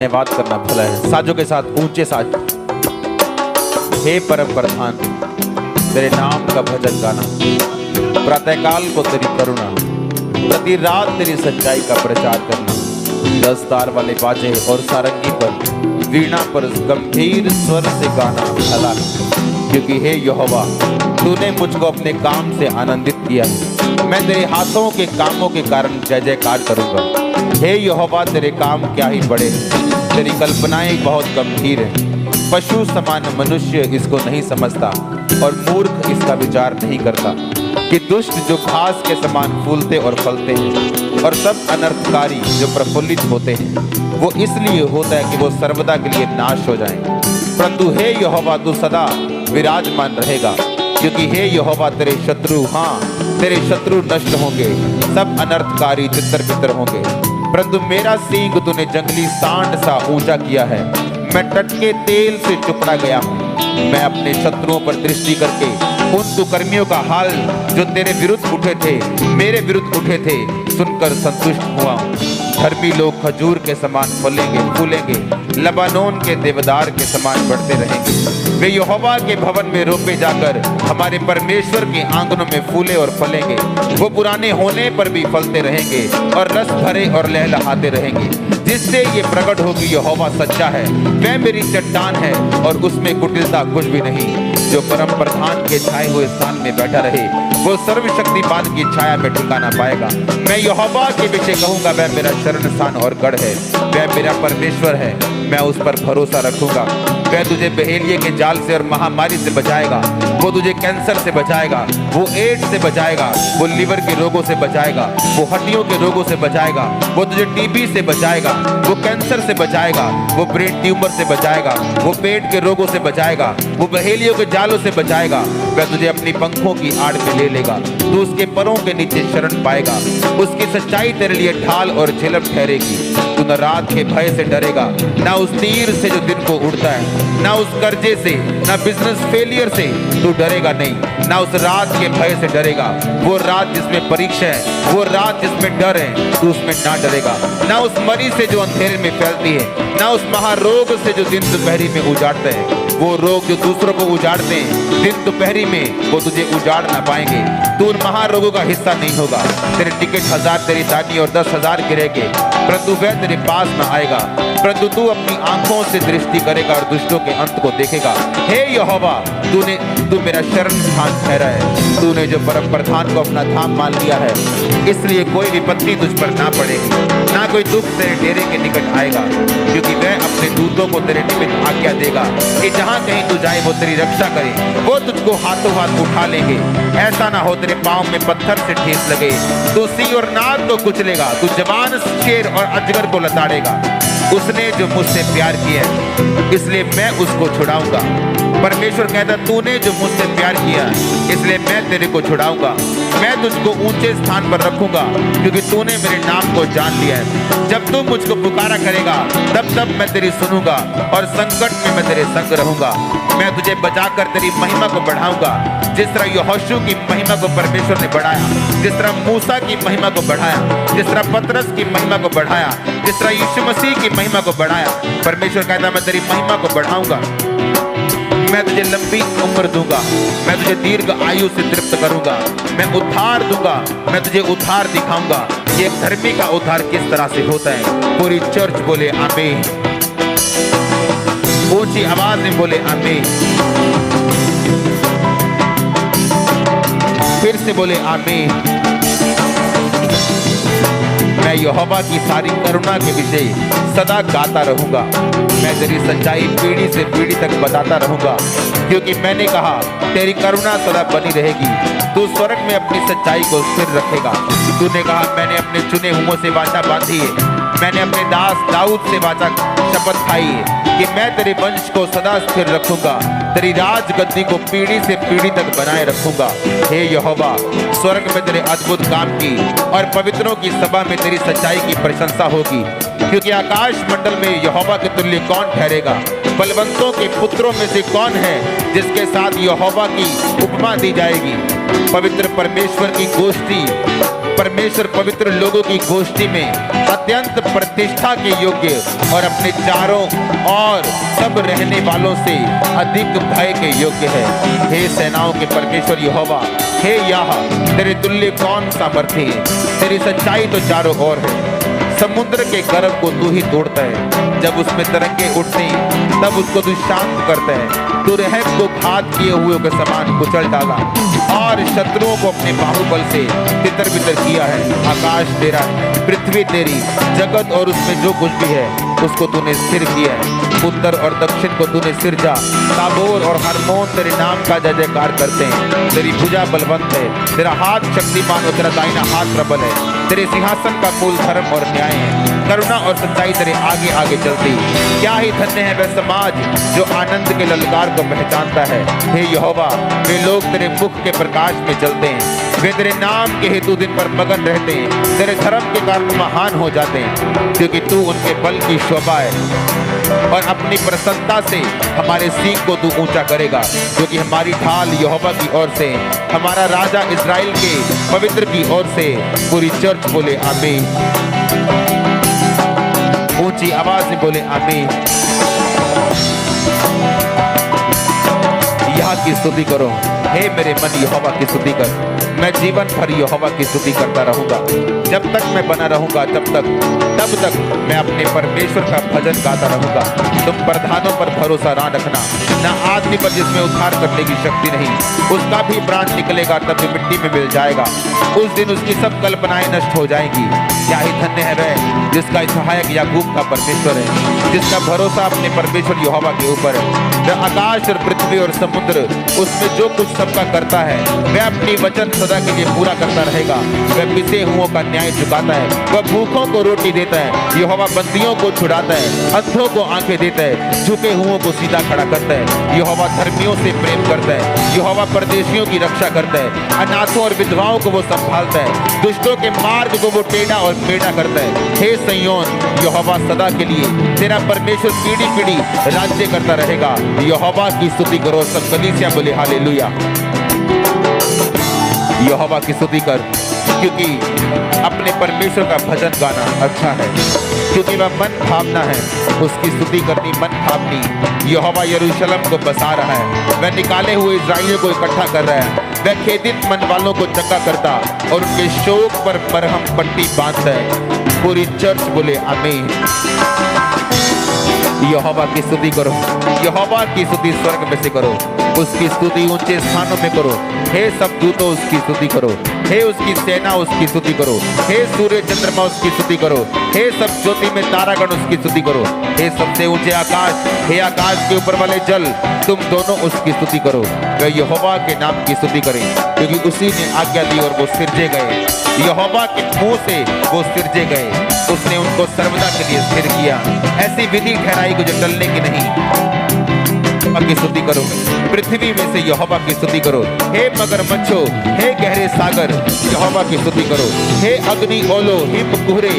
धन्यवाद करना भला है। साजों के साथ ऊंचे साज। हे परम प्रधान, तेरे नाम का भजन गाना, प्रातःकाल को तेरी करुणा, प्रति रात तेरी सच्चाई का प्रचार करना। 10 तार वाले बाजे और सारंगी पर, वीणा पर गंभीर स्वर से गाना भला, क्योंकि हे यहोवा, तूने मुझको अपने काम से आनंदित किया है। मैं तेरे हाथों के कामों के कारण जय जयकार करूंगा। हे यहोवा, तेरे काम क्या ही बड़े हैं, तेरी कल्पनाएं बहुत गंभीर हैं। पशु समान मनुष्य इसको नहीं समझता और मूर्ख इसका विचार नहीं करता कि दुष्ट जो घास के समान फूलते और फलते हैं और सब अनर्थकारी जो प्रफुल्लित होते हैं, वो इसलिए होता है कि वो सर्वदा के लिए नाश हो जाएं। परंतु हे यहोवा, तू सदा विराजमान रहेगा, क्योंकि हे यहोवा, तेरे शत्रु, हाँ तेरे शत्रु नष्ट होंगे, सब अनर्थकारी तितर बितर होंगे। परंतु मेरा सींग तूने जंगली सांड सा ऊंचा किया है। मैं टटके तेल से चुपड़ा गया हूँ। मैं अपने शत्रुओं पर दृष्टि करके उन दुष्कर्मियों का हाल जो तेरे विरुद्ध उठे थे, मेरे विरुद्ध उठे थे, सुनकर संतुष्ट हुआ हूँ। धर्मी लोग खजूर के समान फलेंगे फूलेंगे, लबानोन के देवदार के समान बढ़ते रहेंगे। वे यहोवा के भवन में रोपे जाकर हमारे परमेश्वर के आंगनों में फूले और फलेंगे। वो पुराने होने पर भी फलते रहेंगे और रस भरे और लहलहाते रहेंगे, जिससे ये प्रकट हो कि यहोवा सच्चा है। वह मेरी चट्टान है और उसमें कुटिलता कुछ भी नहीं। जो परम प्रधान के छाए हुए स्थान में बैठा रहे, वो सर्वशक्तिमान की छाया में ठिकाना पाएगा। मैं यहोवा के विषय कहूंगा, वह मेरा शरण स्थान और गढ़ है। वह मेरा परमेश्वर है, मैं उस पर भरोसा रखूंगा। वह तुझे बहेलिये के जाल से और महामारी से बचाएगा। वो तुझे कैंसर से बचाएगा, वो एड्स से बचाएगा, वो लीवर के रोगों से बचाएगा, वो हड्डियों के रोगों से बचाएगा, वो तुझे टीबी से बचाएगा, वो कैंसर से बचाएगा, वो ब्रेन ट्यूमर से बचाएगा, वो पेट के रोगों से बचाएगा, वो बहेलियों के जालों से बचाएगा। वह तुझे अपनी पंखों की आड़ में ले लेगा, तू उसके परों के नीचे शरण पाएगा। उसकी सच्चाई तेरे लिए ढाल और झिलम ठहरेगी। तू न रात के भय से डरेगा, ना उस तीर से जो दिन को उड़ता है, ना उस कर्जे से, ना बिजनेस फेलियर से तू डरेगा नहीं, ना उस रात के भय से डरेगा। वो रात जिसमें परीक्षा है, वो रात जिसमें डर है, तू उसमें ना डरेगा। ना उस मरी से जो अंधेरे में फैलती है, ना उस महारोग से जो दिन दोपहरी में उजाड़ते हैं। वो रोग जो दूसरों को उजाड़ते हैं, दिन दोपहरी में वो तुझे उजाड़ ना पाएंगे। तू उन महारोगों का हिस्सा नहीं होगा। तेरे टिकट 1000 तेरी दानी और 10,000 गिरेंगे, परंतु वह तेरे पास न आएगा। परंतु तू अपनी आंखों से दृष्टि करेगा और दुष्टों के अंत को देखेगा। हे यहोवा, तू मेरा शरण स्थान ठहरा है। तूने जो परम प्रधान को अपना धाम मान लिया है, इसलिए कोई विपत्ति तुझ पर ना पड़ेगी, ना कोई दुख तेरे डेरे के निकट आएगा, क्योंकि वह अपने दूतों को तेरे निमित्त आज्ञा देगा कि जहाँ कहीं तू जाए वो तेरी रक्षा करे। वो तुझको हाथों हाथ उठा लेंगे, ऐसा ना हो तेरे पाँव में पत्थर से ठेस लगे। तू सिंह और नाग को कुचलेगा, तू जवान शेर और अजगर को लताड़ेगा। उसने जो मुझसे प्यार किया है, इसलिए मैं उसको छुड़ाऊंगा। परमेश्वर कहता, तूने जो मुझसे प्यार किया, इसलिए मैं तेरे को छुड़ाऊंगा। मैं तुझको ऊंचे स्थान पर रखूंगा, क्योंकि तूने मेरे नाम को जान लिया है। जब तू मुझको पुकारा करेगा, तब तब मैं तेरी सुनूंगा और संकट में मैं तेरे संग रहूंगा। मैं तुझे बचाकर तेरी महिमा को बढ़ाऊंगा, जिस तरह यहोशू की महिमा को परमेश्वर ने बढ़ाया, जिस तरह मूसा की महिमा को बढ़ाया, जिस तरह पतरस की महिमा को बढ़ाया, जिस तरह यीशु मसीह की महिमा को बढ़ाया। परमेश्वर कहता, मैं तेरी महिमा को बढ़ाऊंगा। मैं तुझे लंबी उम्र दूंगा, मैं तुझे दीर्घ आयु से तृप्त करूंगा। मैं उद्धार दूंगा, मैं तुझे उद्धार दिखाऊंगा। ये धर्मी का उद्धार किस तरह से होता है। पूरी चर्च बोले आमीन, ऊंची आवाज में बोले आमीन, फिर से बोले आमीन। मैं यहोवा की सारी करुणा के विषय सदा गाता रहूंगा। मैं तेरी सच्चाई पीढ़ी से पीढ़ी तक बताता रहूंगा, क्योंकि मैंने कहा तेरी करुणा सदा बनी रहेगी। तू स्वर्ग में अपनी सच्चाई को स्थिर रखेगा। तूने कहा, मैंने अपने चुने हुओं से वाचा बांधी है, मैंने अपने दास दाऊद से वाचा शपथ खाई है कि मैं तेरे वंश को सदा स्थिर रखूंगा, तेरी राजगद्दी को पीढ़ी से पीढ़ी तक बनाए रखूंगा। हे यहोवा, स्वर्ग में तेरे अद्भुत काम की और पवित्रों की सभा में तेरी सच्चाई की प्रशंसा होगी, क्योंकि आकाश मंडल में यहोवा के तुल्य कौन ठहरेगा। बलवंतों के पुत्रों में से कौन है जिसके साथ यहोवा की उपमा दी जाएगी। पवित्र परमेश्वर की गोष्ठी परमेश्वर पवित्र लोगों की गोष्ठी में अत्यंत प्रतिष्ठा के योग्य और अपने चारों और सब रहने वालों से अधिक भय के योग्य है। हे सेनाओं के परमेश्वर यहोवा, हे याह, तेरे तुल्य कौन सामर्थी है? तेरी सच्चाई तो चारों ओर है। समुद्र के गर्भ को तू ही तोड़ता है, जब उसमें तरंगे उठती तब उसको तू शांत करता है। तू रहम को घात किए हुए के समान कुचल डाला और शत्रुओं को अपने बाहुबल से तितर बितर किया है। आकाश तेरा है, पृथ्वी तेरी, जगत और उसमें जो कुछ भी है उसको तूने स्थिर किया है। उत्तर और दक्षिण को तूने सिरजा, ताबोर और हरमोन तेरे नाम का जय जयकार करते हैं। तेरी भुजा बलवंत है, तेरा हाथ शक्तिमान और तेरा दाहिना हाथ प्रबल है। तेरे सिंहासन का मूल धर्म और न्याय है, करुणा और सच्चाई तेरे आगे आगे चलती। क्या ही धन्य है वह समाज जो आनंद के ललकार को पहचानता है। हे यहोवा, वे लोग तेरे मुख के प्रकाश में चलते हैं। वे तेरे नाम के हेतु दिन पर मगन रहते हैं, तेरे धर्म के कारण महान हो जाते हैं, क्योंकि तू उनके बल की शोभा है और अपनी प्रसन्नता से हमारे सींग को तू ऊंचा करेगा। क्योंकि हमारी ढाल यहोवा की ओर से, हमारा राजा इस्राएल के पवित्र की ओर से। पूरी चर्च बोले आमीन, ऊंची आवाज में बोले आमीन। यह की स्तुति करो, हे मेरे मन यहोवा की स्तुति कर। मैं जीवन भर यहोवा की स्तुति करता रहूंगा। जब तक मैं बना रहूंगा तब तक मैं अपने परमेश्वर का भजन गाता रहूंगा। तुम प्रधानों पर भरोसा ना रखना, ना आदमी पर जिसमें उद्धार करने की शक्ति नहीं। उसका भी प्राण निकलेगा तब भी मिट्टी में मिल जाएगा। उस दिन उसकी सब कल्पनाएं नष्ट हो जाएंगी। क्या ही धन्य है वह जिसका सहायक याकूब का परमेश्वर है, जिसका भरोसा अपने परमेश्वर यहोवा के ऊपर है। वह आकाश और पृथ्वी और समुद्र उसमें जो कुछ सबका करता है, वह अपनी वचन सदा के लिए पूरा करता रहेगा। वह पिसे हुओं का न्याय चुकाता है, वह भूखों को रोटी देता है। यहोवा बंदियों को छुड़ाता है, अंधों को आंखें देता है, झुके हुओं को सीधा खड़ा करता है। यहोवा धर्मियों से प्रेम करता है, यहोवा परदेशियों की रक्षा करता है। अनाथों और विधवाओं को वो संभालता है, दुष्टों के मार्ग को वो टेढ़ा और मेढ़ा करता है। हे सिय्योन, यहोवा सदा के लिए, तेरा परमेश्वर पीढ़ी पीढ़ी राज्य करता रहेगा। यहोवा की स्तुति करो। सब कलीसिया बोले हालेलुया। यहोवा की स्तुति कर, क्योंकि अपने परमेश्वर का भजन गाना अच्छा है, क्योंकि वह मन भावना है। उसकी स्तुति करनी मन भावनी। यहोवा यरूशलेम को बसा रहा है, वह निकाले हुए इस्राएलियों को इकट्ठा कर रहा है। वह खेदित मन वालों को चंगा करता और उनके शोक पर मरहम पट्टी बांधता है। पूरी चर्च बोले आमीन। यहोवा की स्तुति करो, यहोवा की स्तुति स्वर्ग में से करो, उसकी स्तुति ऊंचे स्थानों में करो। हे सब दूतों उसकी स्तुति करो, हे उसकी सेना उसकी स्तुति करो, हे सूर्य चंद्रमा उसकी स्तुति करो, हे सब ज्योति में तारागण उसकी स्तुति करो, हे सबसे ऊंचे आकाश, हे आकाश के ऊपर वाले जल, तुम दोनों उसकी स्तुति करो। वह यहोवा के नाम की स्तुति करें, क्योंकि उसी ने आज्ञा दी और वो सिरजे गए। यहोवा के मुंह से वो सिरजे गए, उसने उनको सर्वदा के लिए स्थिर किया। ऐसी विधि ठहराई को जो टलने की नहीं। की स्तुति करो, पृथ्वी में से यहोवा की स्तुति करो। हे मगरमच्छों, हे गहरे सागर, यहोवा की स्तुति करो। हे अग्नि ओलो, हिम कुहरे,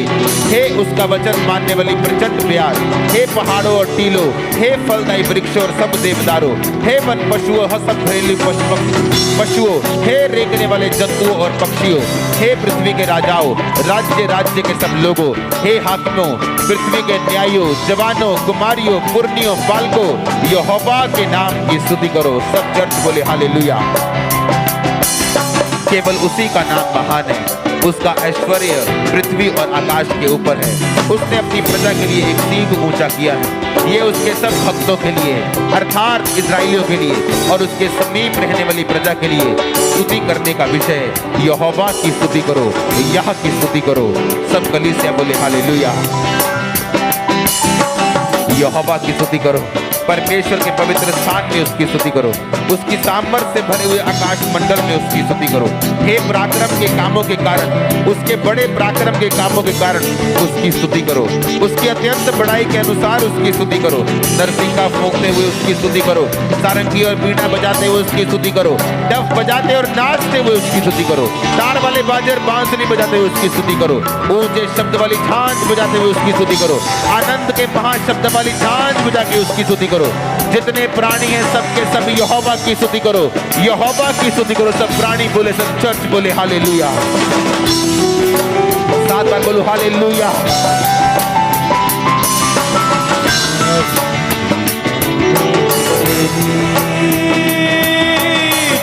हे उसका वचन मानने वाली प्रचंड प्यार, हे पहाड़ों और टीलों, हे फलदायी वृक्षों और सब देवदारों, हे वन पशुओं, सब घरेलू पशुओं, हे रेंगने वाले जंतुओं और पक्षियों, हे पृथ्वी के राजाओं, राज्य राज्य के सब लोगों, हे हाकिमों, पृथ्वी के न्यायों, जवानों, कुमारियों, पुरनियों, बालकों, यहोवा के नाम की स्तुति करो। सब चर्च बोले हालेलुया। केवल उसी का नाम महान है, उसका ऐश्वर्य पृथ्वी और आकाश के ऊपर है। उसने अपनी प्रजा के लिए एक सींग ऊंचा किया है। ये उसके सब भक्तों के लिए, अर्थात इस्राएलियों के लिए और उसके समीप रहने वाली प्रजा के लिए स्तुति करने का विषय है। यहोवा की स्तुति करो, यह की स्तुति करो। सब कलीसिया बोले हालेलुया। यहोवा की स्तुति करो, परमेश्वर के पवित्र स्थान में उसकी स्तुति करो, उसकी सामर्थ्य से भरे हुए आकाश मंडल में उसकी स्तुति करो। हे पराक्रम के कामों के कारण, उसके बड़े पराक्रम के कामों के कारण उसकी स्तुति करो। उसकी अत्यंत बड़ाई के अनुसार उसकी स्तुति करो। नरसिंगा फूंकते हुए उसकी स्तुति करो, सारंगी और बीड़ा बजाते हुए उसकी स्तुति करो, डफ बजाते और नाचते हुए उसकी स्तुति करो, तार वाले बाजे और बांसुरी बजाते हुए उसकी स्तुति करो, ऊंचे शब्द वाली झांझ बजाते हुए उसकी स्तुति करो, आनंद के महाशब्द वाली झांझ बजा के उसकी स्तुति करो। करो। जितने प्राणी हैं सबके सब यहोवा की स्तुति करो, यहोवा की स्तुति करो। सब प्राणी बोले, सब चर्च बोले हालेलुया। 7 बार बोलो हालेलुया।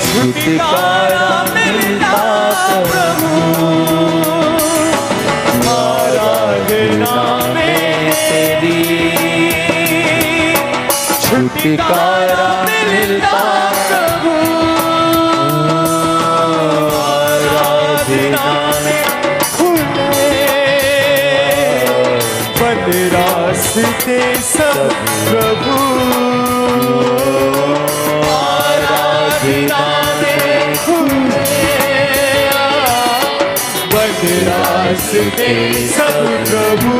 छुटकारा मिलता प्रभु, आराधना में तेरी। छुटकारा मिलता प्रभु, आराधना में खुले बंद रास्ते सब प्रभु, आराधना में खुले बंद रास्ते सब प्रभु।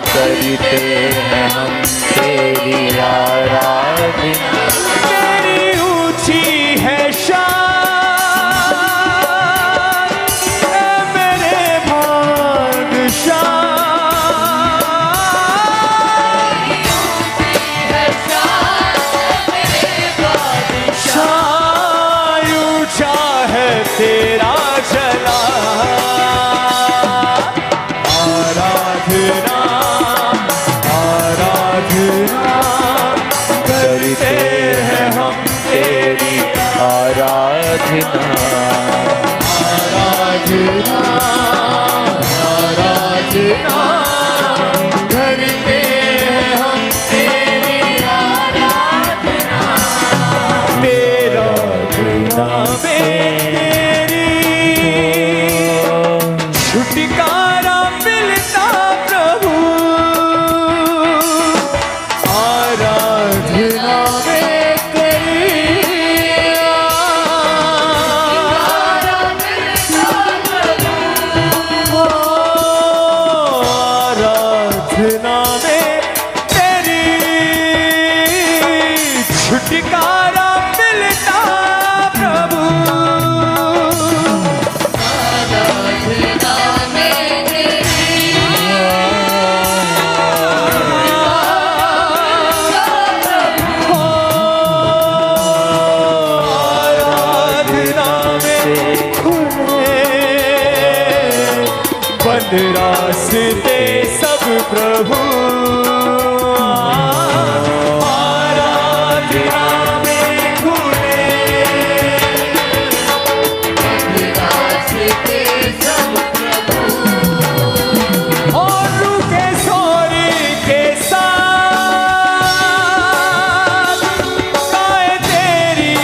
करते हैं हम तेरी आराधना। तेरी ऊंची है शान मेरे बादशाह, ऊंचा है तेरा जला। करते हैं हम तेरी आराधना, आराधना, आराधना। करते हैं हम तेरी आराधना, मेरा नाम तेरी। छुटकारा मिलता प्रभु, आराधना में तेरी। आराधना में तेरी। छुटकारा मिलता प्रभु, बंद रास्ते सब प्रभु, आराधना में खुले बंद रास्ते सब प्रभु। और रुके सोरी के साथ गाए तेरी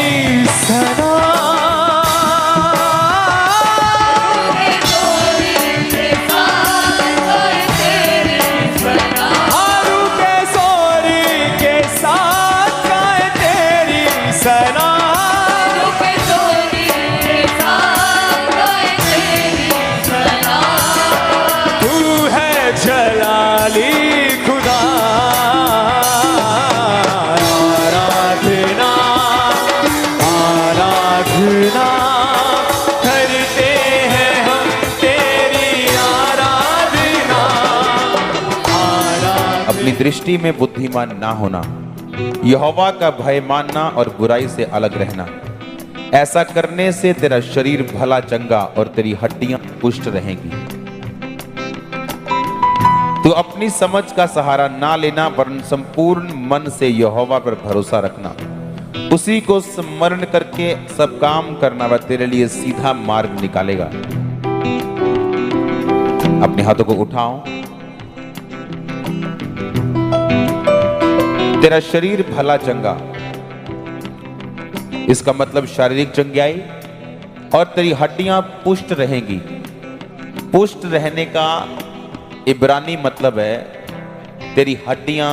सना। तू है जलाली खुदा, आराधना, आराधना। करते हैं हम तेरी आराधना, आराधना। अपनी दृष्टि में बुद्धिमान ना होना, यहोवा का भय मानना और बुराई से अलग रहना। ऐसा करने से तेरा शरीर भला चंगा और तेरी हड्डियां पुष्ट रहेंगी। तो अपनी समझ का सहारा ना लेना, वरन संपूर्ण मन से यहोवा पर भरोसा रखना। उसी को स्मरण करके सब काम करना, वह तेरे लिए सीधा मार्ग निकालेगा। अपने हाथों को उठाओ। तेरा शरीर भला चंगा इसका मतलब शारीरिक चंगाई, और तेरी हड्डियां पुष्ट रहेंगी। पुष्ट रहने का इब्रानी मतलब है तेरी हड्डियां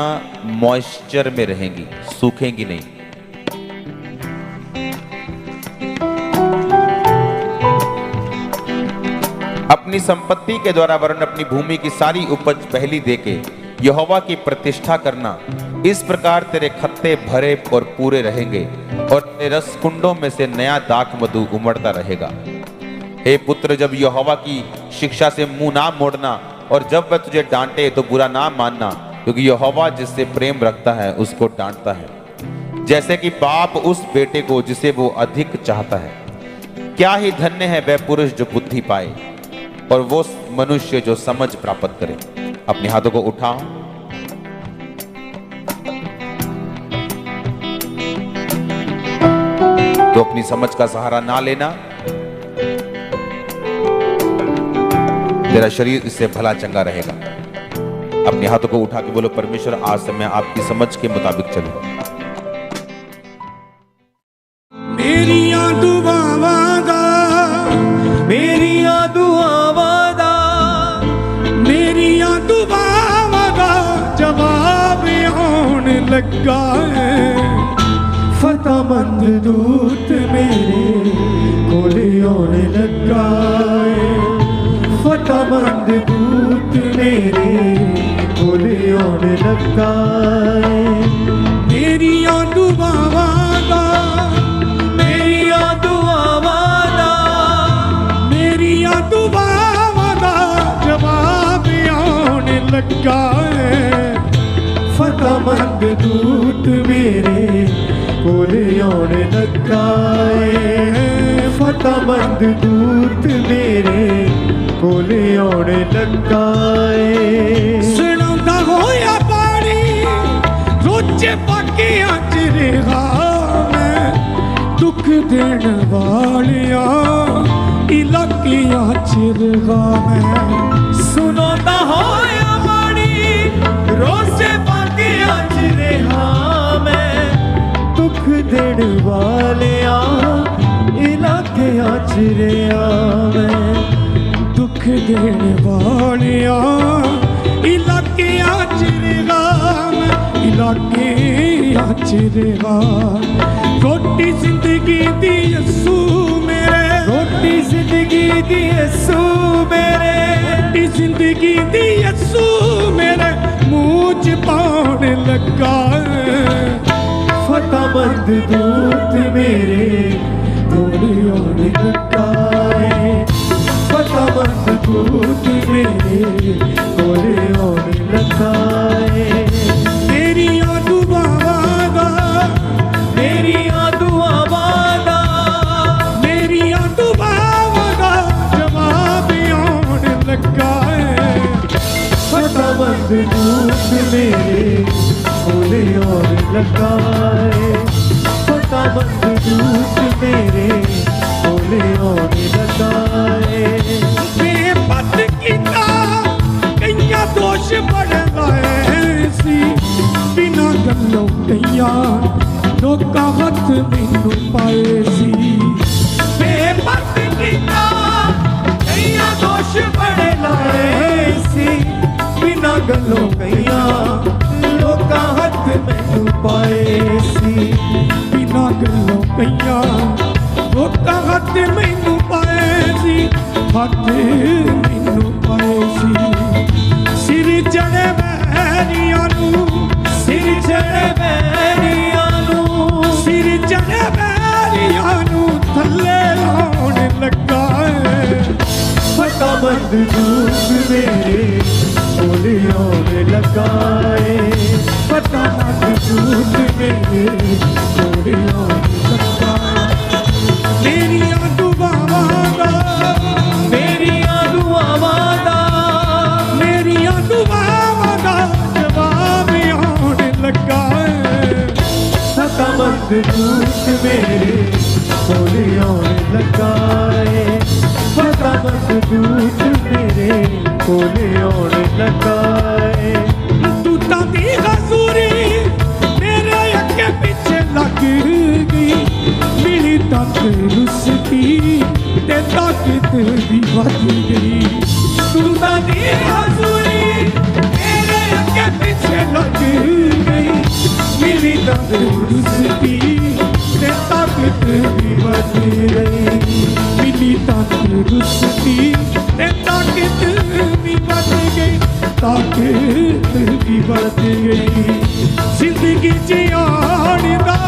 मॉइस्चर में रहेंगी, सूखेंगी नहीं। अपनी संपत्ति के द्वारा वरन अपनी भूमि की सारी उपज पहली देके यहोवा की प्रतिष्ठा करना। इस प्रकार तेरे खत्ते भरे और पूरे रहेंगे और तेरे रस कुंडों में से नया दाख मधु उमड़ता रहेगा। हे पुत्र, जब यहोवा की शिक्षा से मुंह ना मोड़ना, और जब वह तुझे डांटे तो बुरा ना मानना, क्योंकि यहोवा जिससे प्रेम रखता है उसको डांटता है, जैसे कि बाप उस बेटे को जिसे वो अधिक चाहता है। क्या ही धन्य है वह पुरुष जो बुद्धि पाए और वो मनुष्य जो समझ प्राप्त करे। अपने हाथों को उठाओ। तो अपनी समझ का सहारा ना लेना, तेरा शरीर इससे भला चंगा रहेगा। अपने हाथों को उठा के बोलो, परमेश्वर आज से मैं आपकी समझ के मुताबिक चलूं। मेरियां दुआवां दा, मेरियां दुआवां दा, मेरियां दुआवां दा जवाब आउण लगा है। फतेहमंद दूत मेरे कोले आने लगा है। फतेहमंद दूत मेरे कोले आने लगा है। मेरियां दुआवां दा, मेरियां दुआवां दा, मेरियां दुआवां दा जवाब आने लगा है। फतेहमंद दूत मेरे कोले आने लगा है। फतेहमंद दूत मेरे कोले आने लगा है। सुनांदा होया पानी रोजे बाकियां च रहा मैं, दुख देण वालियां इलाकियां च रहा मैं। सुनांदा होया पानी रोजे बाकियां च रहा मैं, दुख देण वालियां इलाकियां च रहा मैं। दुख देण वालियां इलाकियां च रहा मैं, इलाकियां च रहा। रोटी जिंदगी दी यसू मेरे, रोटी जिंदगी दी यसू मेरे, रोटी जिंदगी दी यसू मेरे मुंह च पाउण लगा है। फतेहमंद दूत मेरे कोले आने लगा है। फतेहमंद दूत मेरे कोले आने लगा है। मेरियां दुआवां दा, मेरियां दुआवां दा, मेरियां दुआवां दा जवाब आने लगा है। फतेहमंद दूत मेरे कोले आने लगा है। फतेहमंद दूत मेरे कोले आने लगा है। बेपत कीता कईयां दोष बढ़दा है सी, बिना गल्लों कईयां लोकां हत्थ मैनू पाए सी। बेपत कीता कईयां दोष बढ़दा है सी, बिना गल्लों कईयां लोकां हत्थ मैनू पाए सी। बिना गल्लों कईयां लोकां हत्थ मैनू पाए सी, हत्थ मैनू पाए सी। सिर चढ़े बैरियां नू, सिर चढ़े बैरियां नू, सिर चढ़े बैरियां नू थल्ले लाउण लगा है। फतेहमंद दूत मेरे कोले आने लगा है। फतेहमंद दूत मेरे कोले आने लगा है। मेरियां दुआवां दा, मेरियां दुआवां दा, मेरियां दुआवां दा जवाब आने लगा है। फतेहमंद दूत मेरे कोले आने लगा है। फतेहमंद दूत मेरे कोले आने लगा है। दूतां दी हज़ूरी मेरे अगे पिछे लग गई, भी बच गई, मिली तंदुरुस्ती ते ताकत भी बच गई, ताकत भी बच गई। जिंदगी जियान दा,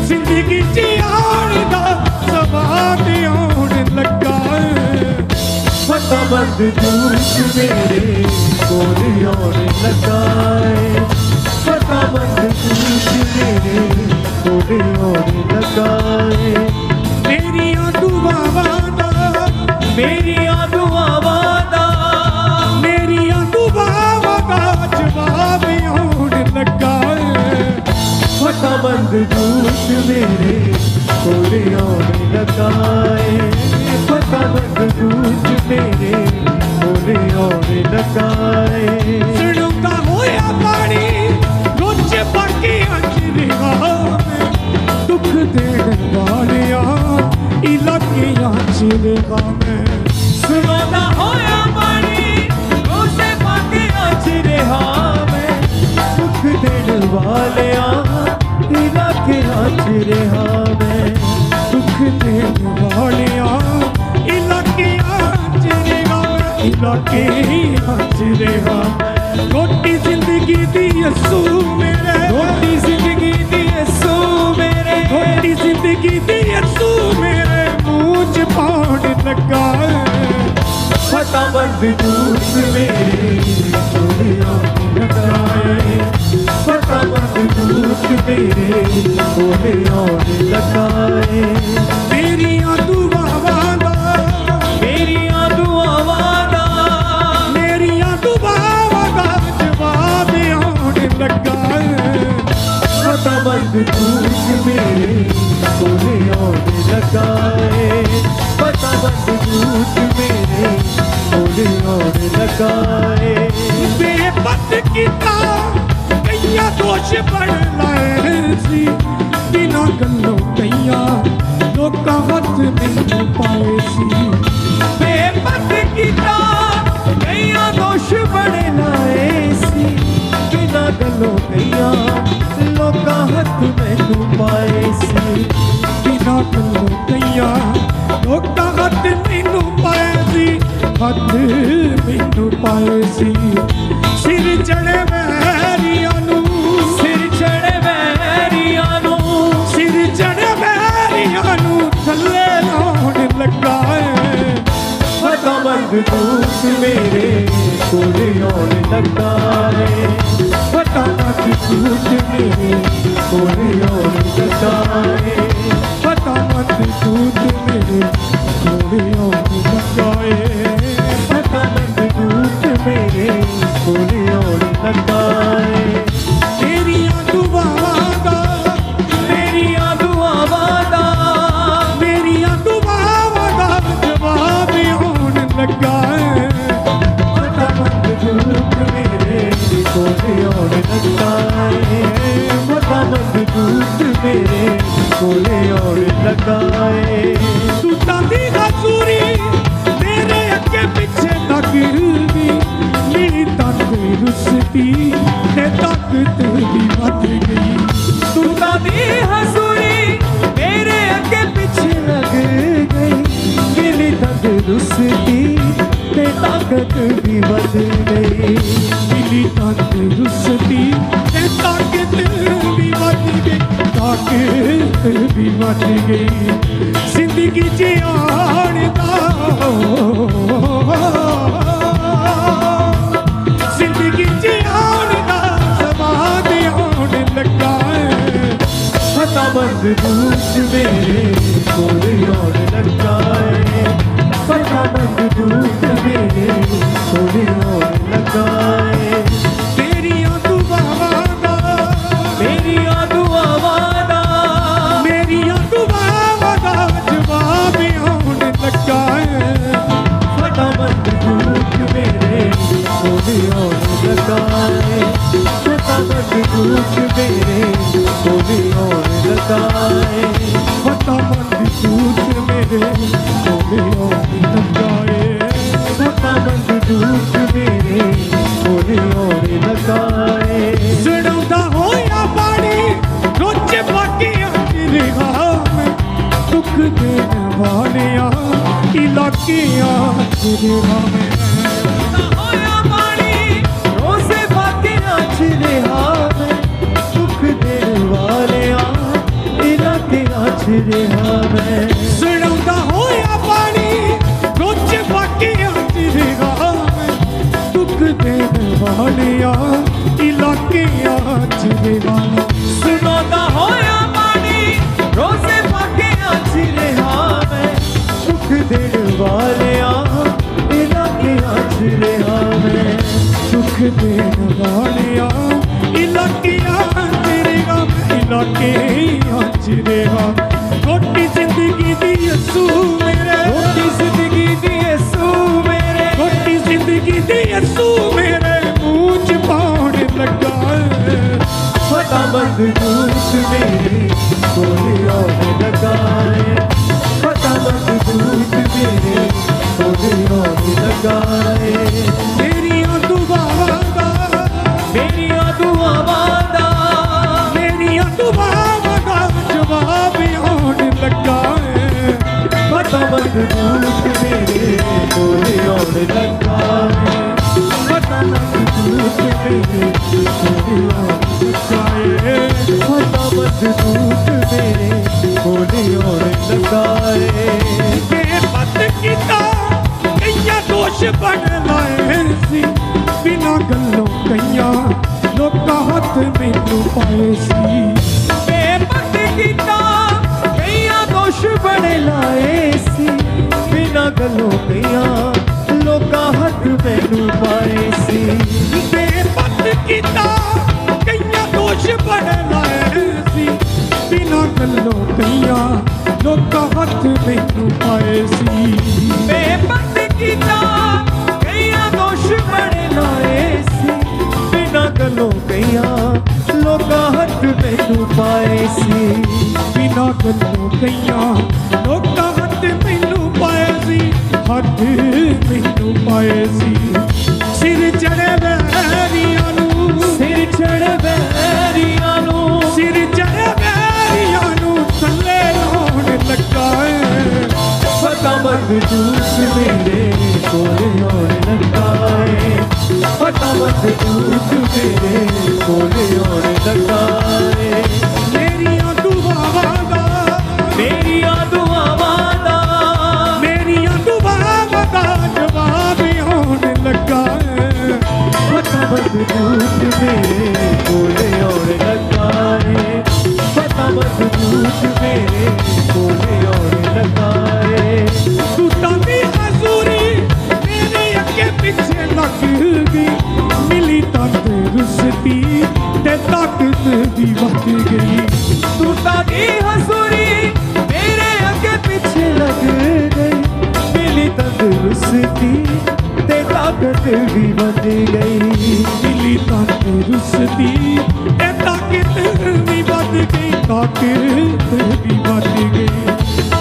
जिंदगी जियान दा सवाद आउण लगा। फटाबंद जूस मेरे कोल आउण लगा, फटाबंद जूस मेरे कोल आउण लगा। मेरियां दुआवां दा, मेरियां दुआवां दा, मेरियां दुआवां दा जवाब आउण लगा। फटाबंद जूस मेरे कोल आउण लगा, फटाबंद जूस मेरे कोल आउण लगा। सड़का होया पानी रुच बाकी अजरिया, दुख देने वालिया इलाकियां चिरगा में। सड़का होया पानी रुच बाकी अजरिया में, दुख देने वालिया इलाकियां चिरगा में, दुख देने वालिया इलाकियां चिरगा में, इलाकियां चिरगा में। रोटी जिंदगी दी असू मेरे, रोटी जिंदगी दी असू मेरे, रोटी जिंदगी दी असू मेरे मुंह च पाउण लगा। फटाबंद जूस मेरे कोल आउण लगा, फटाबंद जूस मेरे कोल आउण लगा। मेरियां दुआवां दा, मेरियां दुआवां दा, मेरियां दुआवां दा जवाब आउण लगा। फटाबंद जूस मेरे कोल आउण लगा, फटाबंद जूस मेरे कोल आउण लगा। बेपत कीता कईयां दोष बड़ लाए सी, बिना गल्लों कईयां लोकां हथ नहीं पाए सी। बेपत कीता कईयां दोष बड़ लाए सी, बिना गल्लों कईयां लोकां हथ मैनू पाए सी, बिना गल्लों कईयां लोकां हथ मैनू पाए सी, हथ मैनू पाए सी। सिर चढ़े वैरियां नू, सिर चढ़े वैरियां नू, सिर चढ़े वैरियां नू थल्ले लाउण लगा। फटाबंद जूस मेरे कोल आउण लगा, फटाबंद जूस मेरे कोल आउण लगा, फटाबंद जूस मेरे कोल आउण लगा, फटाबंद जूस मेरे कोल आउण लगा। मेरियां दुआवां दा, मेरियां दुआवां दा, मेरियां दुआवां दा जवाब आउण लगा। फटाबंद जूस मेरे कोल आउण लगा, फटाबंद जूस मेरे कोल आउण लगा। टूटा दी हसूरी मेरे अगे पिछे लग गई, मेरी तंदुरुस्ती ते ताकत भी बच गई। टूटा दी हसूरी मेरे अगे पिछे लग गई, मेरी तंदुरुस्ती ते ताकत भी बच गई, मेरी तंदुरुस्ती ते ताकत भी बच गई, ताकत भी बच गई। जिंदगी जियान दा, जिंदगी जियान दा सवाद आउण लगा। फटाबंद जूस मेरे कोल आउण लगा, फटाबंद जूस मेरे कोल आउण लगा। मेरियां दुआवां दा, मेरियां दुआवां दा, मेरियां दुआवां दा जवाब आउण लगा। फटाबंद जूस मेरे कोल आउण लगा, फटाबंद जूस मेरे कोल आउण लगा, फटाबंद जूस मेरे कोल आउण लगा, फटाबंद जूस मेरे कोल आउण लगा। सड़ौदा होया पानी इलाकियां चिरेहा मैं होया पानी रोज़े बाकियां चिरेहा मैं दुख देने वाले इलाकियां चिरेहा मैं सुनांदा होया पानी रोज बाकियां चिरेहा मैं दुख देने वालियां इलाकियां चिरेहा सुनांदा होया पानी रोज़े बाकियां चिरेहा मैं दुख देने वाले इलाकियां चिरेहा मैं दुख देने वालियां इलाकियां चिरेहा इलाकियां चिरेहा रोटी जिंदगी दी यसू मेरे रोटी जिंदगी दी यसू मेरे रोटी जिंदगी दी यसू मेरे मुंह च पाउण लगा फटाफट दूध मेरे कोले आने लगा है फटाफट दूध मेरे कोले आने लगा है मेरियां दुआवां दा मेरियां दुआवां दा जवाब आउण लगा फटाफट दूध मेरे कोले आने लगा है फटाफट दूध मेरे कोले आने लगा है फटाफट दूध मेरे कोले आने लगा है बेपत कीता कईयां दोष बन लाए सी बिना गल्लों कईयां लोकां हथ मैनू पाए सी बेपत कीता कईयां दोष बड़े लाए सी बिना गलों कईयां लोकां हथ मैनू पाए सी बेपत कीता कईयां दोष बन लाए सी बिना गल्लों कईयां लोकां हथ मैनू पाए सी बेपत कीता कईयां दोष बड़े लाए सी बिना गलों कईयां लोकां हथ मैनू पाए सी बिना गल्लों कईयां लोकां हथ मैनू पाए सी हथ मैनू पाए सी सिर चढ़े वैरियां नू सिर चढ़े वैरियां नू सिर चढ़े वैरियां नू थल्ले लाउण लगा फटाफट जूस मेरे कोले आने लगा है फटाफट जूस मेरे कोले आने लगा है मेरियां दुआवां दा मेरियां दुआवां दा जवाब आउण लगा फटाफट जूस मेरे कोले आने लगा है फटाफट जूस मेरे कोले आने लगा है टूटां दी हज़ूरी मेरे अगे पिछे लग गई मिली तंदरुस्ती ते ताकत भी वध गई टूटा दी हसूरी मेरे अगे पीछे लग गई मिली तंदुरुस्ती ते ताकत भी बन गई मिली तंदरुस्ती ते ताकत भी वध गई ताकत भी वध गई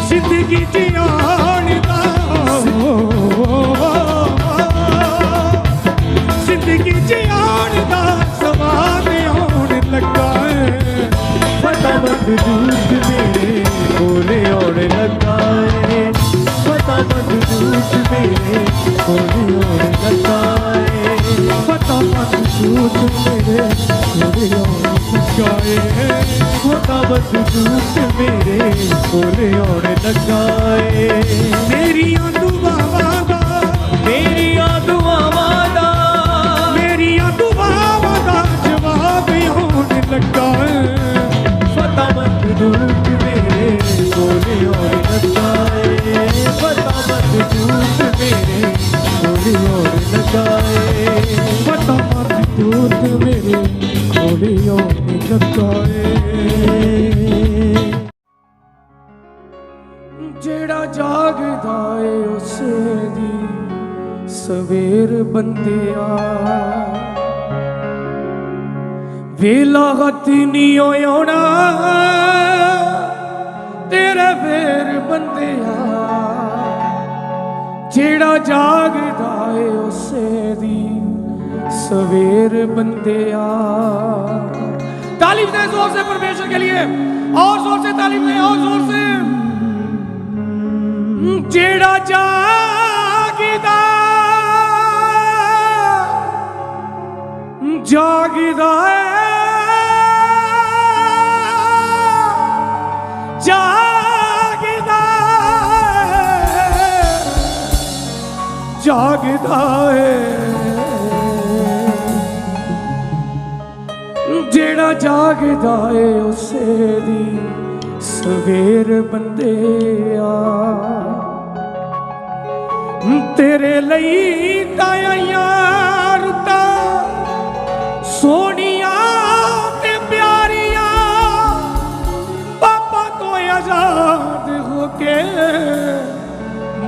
जिंदगी जियाण दा जिंदगी जियाण दा सवाद आउण लगा फटाफट दूध मेरे कोले आने लगा है फटाफट दूध मेरे कोले आने लगा है फटाफट दूध मेरे कोले आउण लगा फटाफट दूध मेरे कोले आने लगा है मेरियां दुआवां दा मेरियां दुआवां दा जवाब आउण लगा फटाफट दूध मेरे कोले आने लगा है फटाफट दूध मेरे कोले आने लगा है फटाफट दूध मेरे कोले आउण लगा जेड़ा जागदा है उसे दी सवेर बंदिया वेला गति नहीं होना तेरे फेर बंदिया जेड़ा जागदा है उसे दी सवेर बंदिया तालीम दें जोर से परमेश्वर के लिए और जोर से तालीम दें और जोर से जेड़ा जागदा जागदा जागदा जागदा जेड़ा जागदा है उसे दी सवेर बंदिया तेरे लई ताया रुता सोनिया ते प्यारिया पापा तो आजाद होके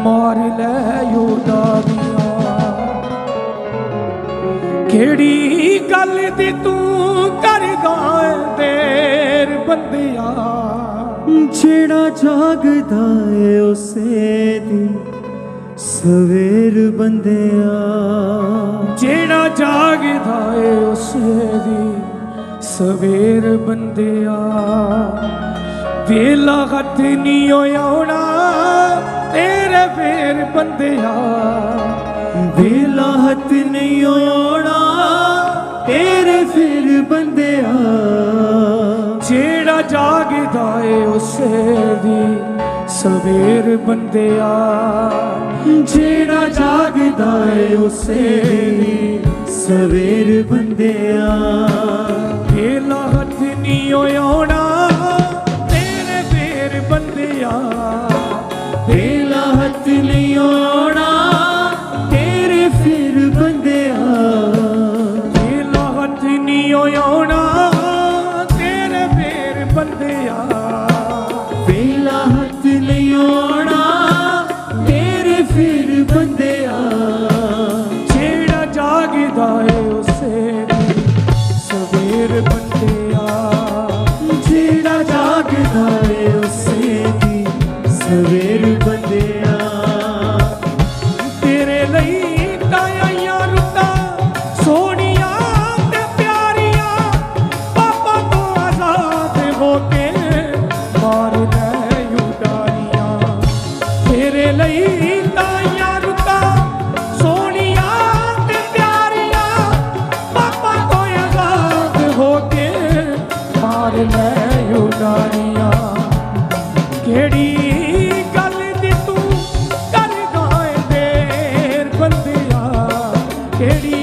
मार ले उडारिया केड़ी गल दी तू करदा देर बंदिया जेड़ा जागदा है उसे दी सवेर बंदिया जेड़ा जागदा है उसे दी सवेर बंदिया वेला हथ नहीं होना तेरे फेर बंदिया वेला हथ नहीं होना तेरे फिर बंदिया जेड़ा जागदा है उसे दी सवेर बंदिया जेड़ा जागदा है उसे दी सवेर बंदिया वेला हथ नहीं होना तेरे फेर बंदिया वेला हथ नहीं होना तेरे फिर बंदिया वेला हथ नहीं होना तेरे फेर बंदिया वेला हथ नहीं होना तेरे फिर बंदिया जेड़ा जागदा है उसे दी सवेर बंदिया जेड़ा जागदा है उसे दी सवेर बंदिया तेरे लई ताया रुता सोनिया ते प्यारिया पापा तो आजाद होके मार ले उडारिया तेरे लई ताया रुता सोनिया ते प्यारिया पापा तो आजाद होके मार ले उडारिया केड़ी गल दी तू करदा है देर बंदिया केड़ी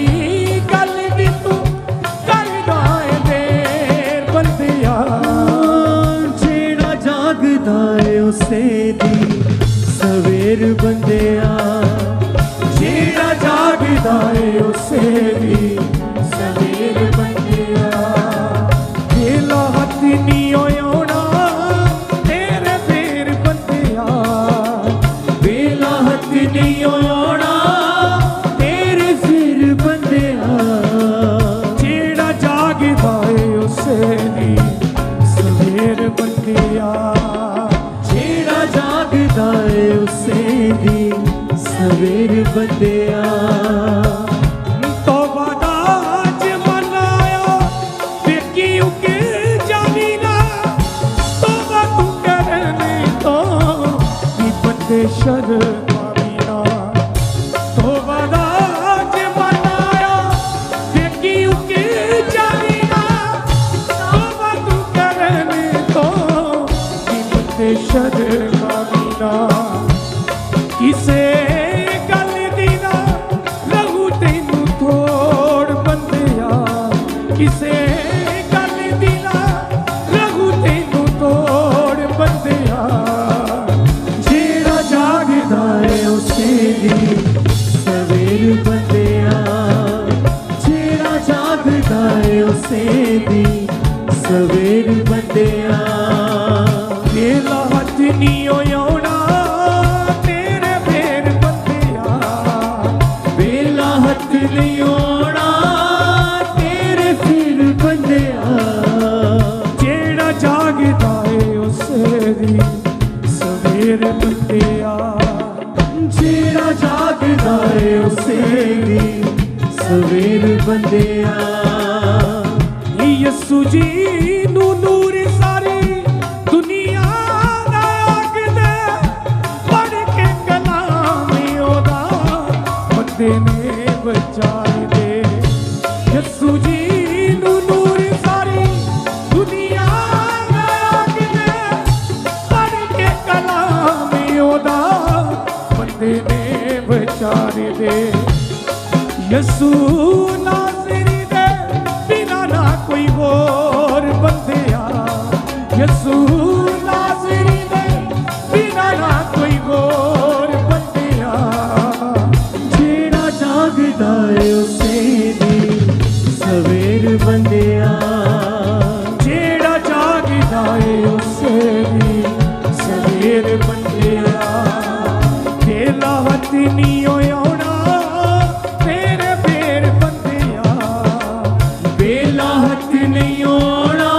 गल दी तू करदा है देर बंदिया जेड़ा जागदा है उसे दी सवेर बंदिया जेड़ा जागदा है उसे दी सवेर बंदिया वेला हथ नहीं होना तेरे फेर बंदिया वेला हथ नहीं होना तेरे फिर बंदिया जेड़ा जागदा है उसे दी सवेर बंदिया जेड़ा जागदा है उसे दी सवेर बंदिया तौबा दा जमाना आया वेखी उके जानी ना तौबा तू करने तो नी बंदे शर्मावी ना तौबा दा जमाना आया वेखी उके जानी ना तौबा तू करने तो नी बंदे शर्मावी ना किसे गल दी ना लहू तैनू थोड़ बंदिया किसे गल दी ना लहू तैनू थोड़ बंदिया जेड़ा जागदा है उसे दी सवेर बंदिया जेड़ा जागदा है उसे दी सवेर बंदिया वेला हथ नहीं होना तेरे फेर बंदिया वेला हथ नहीं होना तेरे फिर बंदिया जेड़ा जागदा है उसे दी सवेर बंदिया जेड़ा जागदा है उसे दी सवेर बंदिया यसू जी नू नूर सारी दुनिया दा आखदे पढ़ के यसू नासरी दे बिना ना कोई होर बंदिया यसू नासरी दे बिना ना कोई होर बंदिया जेड़ा जागदा है उसे दी सवेर बंदिया जेड़ा जागदा है उसे दी सवेर बंदिया तेला हथ नहीं होना तेरे फेर बंदिया बेला हथ नहीं होना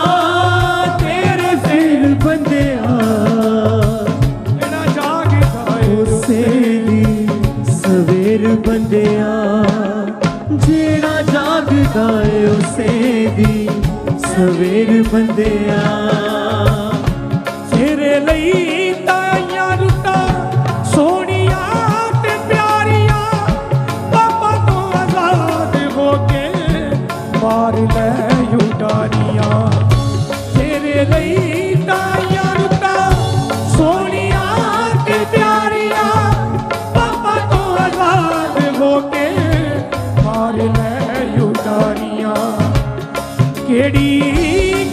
तेरे फेर बंदिया जेड़ा जागदा है उसे दी सवेर बंदिया जेड़ा जागदा है उसे दी सवेर बंदिया तेरे लई ताइयां रुता सोनिया ते प्यारिया पापा तो आजाद हो के मार ले उडारिया तेरे लई ताइयां रुता सोनिया ते प्यारिया पापा तो आजाद हो के मार ले उडारिया केड़ी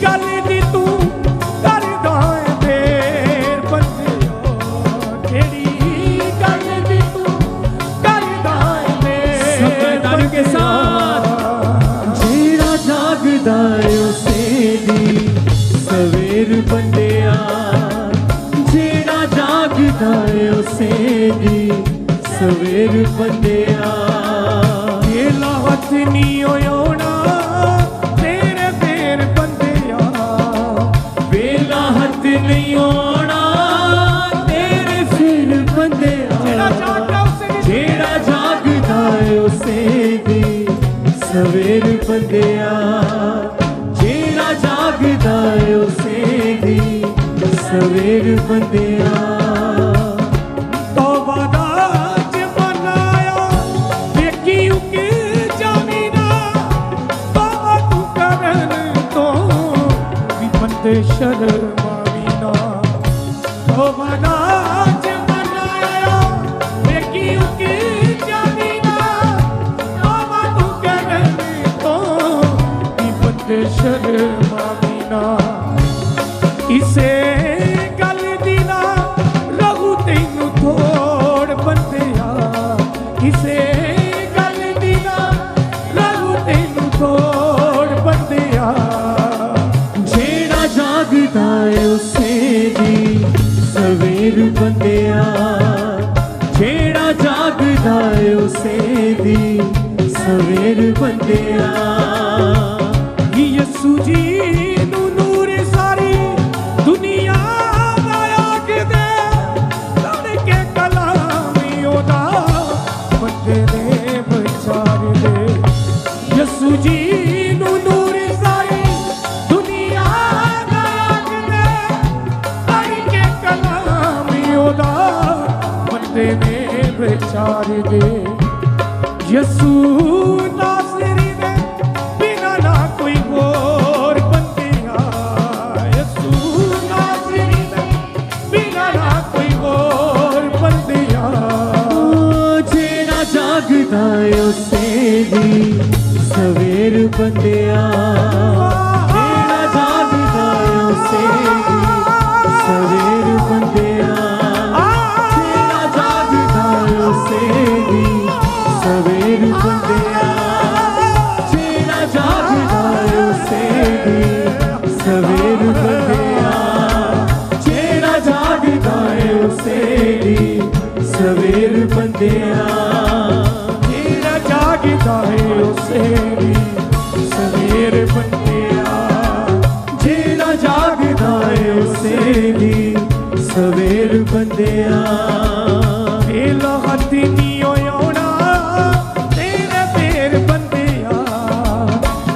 गल दी तू करदा है फेर बंदिया केड़ी गल दी तू करदा है फेर सबदार के साथ जेड़ा जागदा है उसे दी सवेर बंदिया जेड़ा जागदा है उसे दी सवेर बंदिया तेला हथ नहीं होना तेरे फेर बंदिया बेला हथ नहीं होना तेरे फेर बंदिया जेड़ा जागदा उसे दी जेड़ा जागदा है उसे दी सवेर बंदिया जेड़ा जागदा है उसे दी सवेर बंदिया तौबा दा जमाना आया देखी उके जामीना तौबा तू करन तो भी बंदे शर्मावी ना तौबा दा जमाना आया देखी उके जामीना तौबा तू करन तो भी बंदे शर्मावी ना इसे गल दी ना रहू तैनू थोड़ बंदिया इसे गल दी ना रहू तैनू थोड़ बंदिया जेड़ा जागदा है उसे दी सवेर बंदिया जेड़ा जागदा है उसे दी सवेर बंदिया यसू जी नू नूर सारी दुनिया दा आख दे लड़ के कलामी ओदा बंदे ने बचार दे यसू जी नू नूर सारी दुनिया दा आख दे लड़ के कलामी ओदा बंदे ने बचार दे यसू नासरी दे बिना ना कोई होर बंदिया यसू नासरी दे बिना ना कोई होर बंदिया जेड़ा जागदा है उसे दी सवेर बंदिया जेड़ा जागदा है उसे दी सवेर बंदिया जेड़ा जागदा है उसे दी सवेर बंदिया जेड़ा जागदा है उसे दी सवेर बंदिया जेड़ा जागदा है उसे दी सवेर बंदिया तेरा जागदा है उसे भी सवेर बंदिया जेड़ा जागदा है उसे दी सवेर बंदिया तेला हथ नहीं होना तेरे फेर बंदिया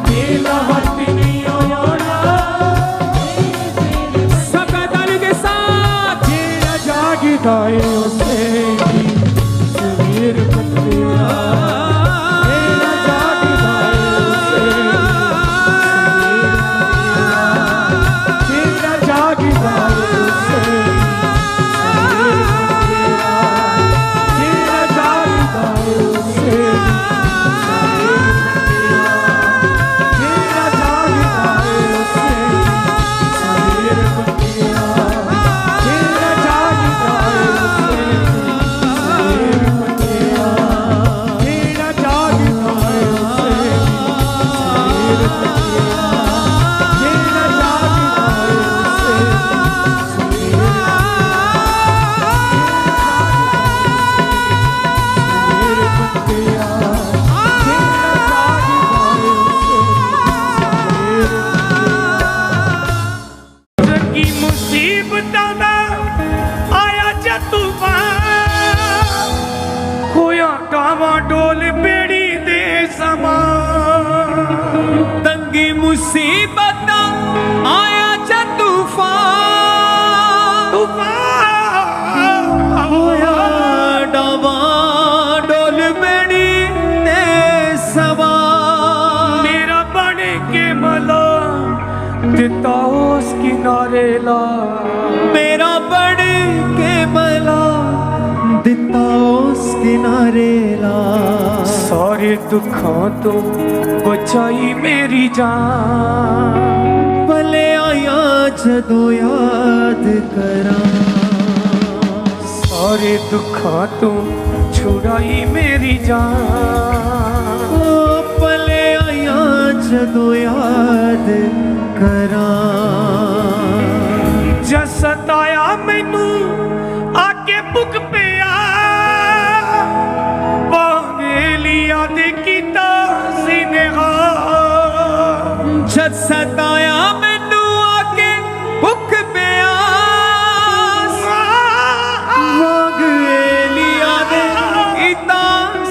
तेला हथ नहीं होना सबदार के साथ जेड़ा जागदा है उसे भी सवेर बंदिया तेरा जागदा है उसे जेड़ा जागदा है उसे सवेर बंदिया जेड़ा जागदा है उसे मुसीबतां दा आया जद तूफान होया डावा डोल बेड़ी दे समा तंगी मुसीबत आया जद तूफान होया डावा डोल बेड़ी दे सवा मेरा बन के मला दिता उस किनारे ला मेरा बड़ के भला दिता उस किनारे ला सारे दुखों तो बचाई मेरी जान भले आया जदों याद करा सारे दुखों तो छुड़ाई मेरी जान ओ भले आया जदों याद करा जस सताया मैनू आके बुक पिया लिया दे कीता सिनेहा जद सताया मैनू आके भुख प्यास मांग लिया दे कीता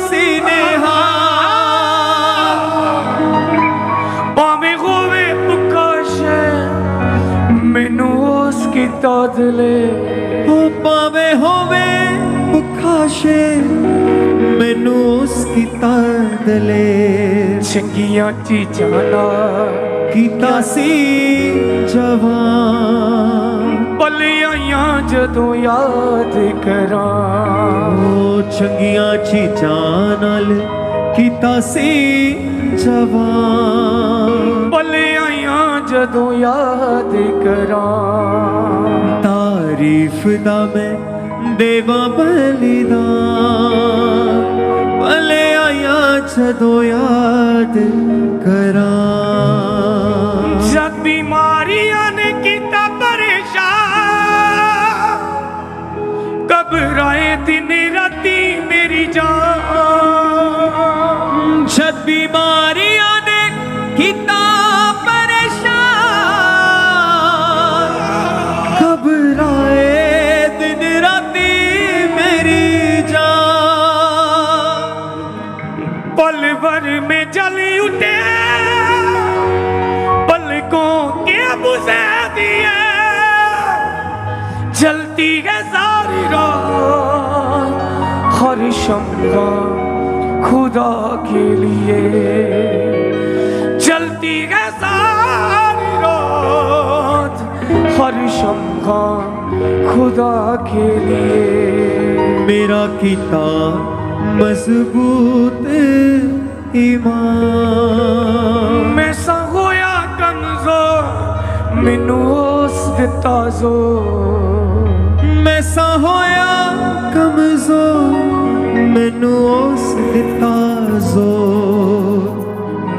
सिनेहा भावे होवे पुकाशे मैनू उस कीता दिले ओ पावे होवे बुखाशे मैनू उसकी तादले चंगियां चीजां नाल कीता सी जवान पले आइयां जदों याद करा ओ चंगियां चीजां नाल कीता सी जवान पले आइयां जदों याद करा तारीफ दा मैं देवा बलिदान भले आया जदों याद करा जब बीमारियां ने कीता परेशान घबराए दिन राती मेरी जान जब बीमारियां ने कीता परेशान घबराए दिन राती मेरी जान पल भर में जल उठे पलकों के बुझा दिए जलती है सारी रात हर शम्मा खुदा के लिए जलती है सारी रात हर शम्मा खुदा के लिए मेरा कीता मजबूत ईमान मैं सा होया कमजोर मैनू उस दिता जोर मैं सा होया कमजोर मैनू उस दिता जोर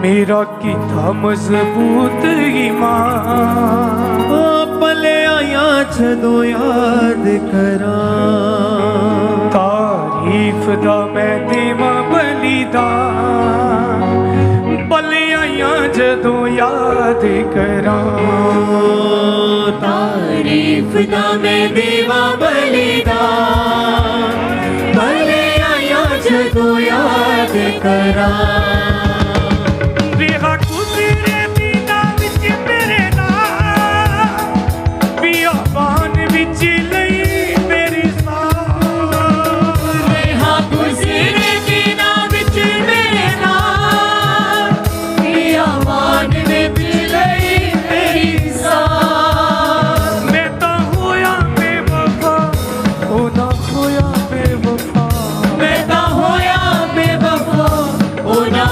मेरा कीता मजबूत ईमान ओ पले आया जदों याद करा तारीफ दा मैं देवा बलिदान पले आइयां जदों याद करा तारीफ दा मैं देवा बलिदान भले आया जदों याद करा रेहा गुजरे बिना विच मेरे नाल बियाबान विच लई मेरी सांस रेहा गुजरे बिना विच मेरे नाल बियाबान विच लई मेरी सांस मैं तां होया बेवफा ओ ना होया बेवफा मैं तां होया बेवफा ओ ना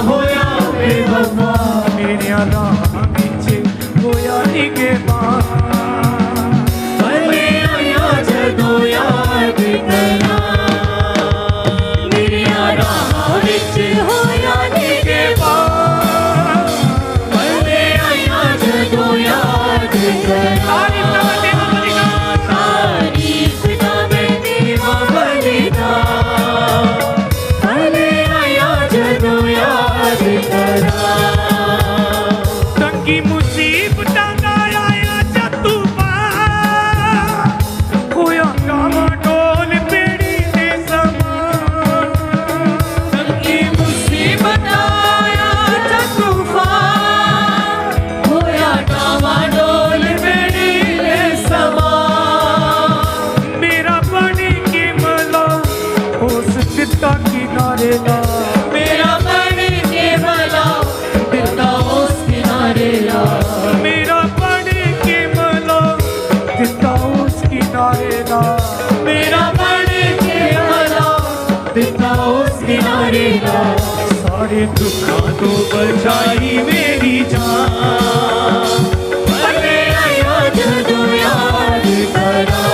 दुखों तो बचाई मेरी जान पले आया जदों याद करा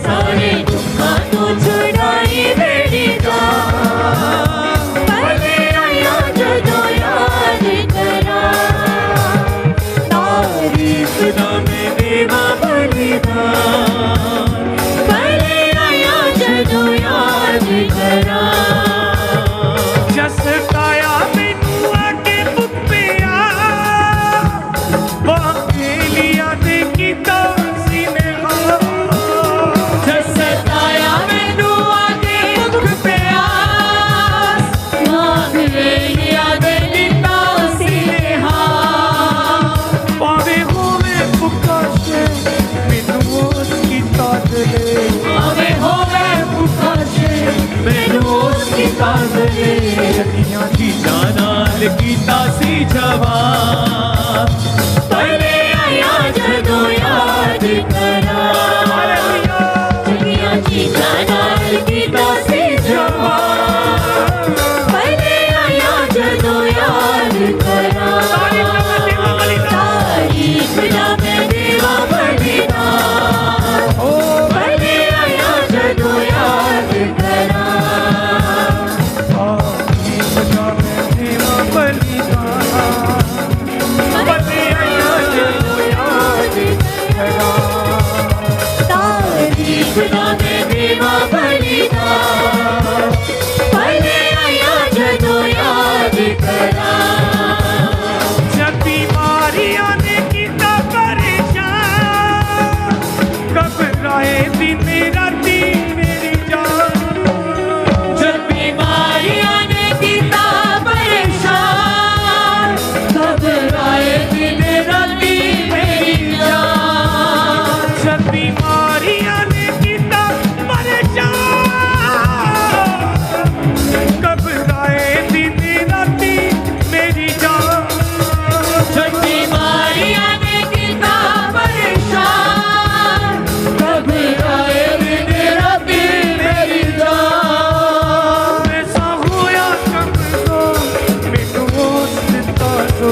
सारे दुखों तो छुड़ाई मेरी जान पले आया जदों याद करा तारीफ ना मैं देवा बलिदान पले आया जदों याद करा जस काया मैनू आके बुक पिया बाके लिया दे कीता सीने जस काया मैनू आके दुख प्यास मांगे लिया दे नीता सिनेहा पावे होवे पुकाशे मैनू उस कीता दले आवे होवे पुकाशे मैनू उसकी ताज़ले जदियां चीज़ां नाल कीता सी जवान पले आया जदों याद करा जगिया चीज़ां नाल कीता सी जवान पले आया जदों याद करा तारीफ ना मैं देवा बलिदान पले आया जदों याद करा तारीफ ना मैं देवा बलिदान पले आया जदों याद करा जब बीमारियां ने कीता परेशान घबराए दिन राती मेरी जान जब बीमारियां ने कीता परेशान घबराए दिन राती मेरी जान जब बीमारियां ने कीता परेशान घबराए दिन राती मेरी जान जब बीमारियां ने कीता परेशान घबराए दिन राती मेरी जान ऐसा होया कमजोर मैनू उस दिता जो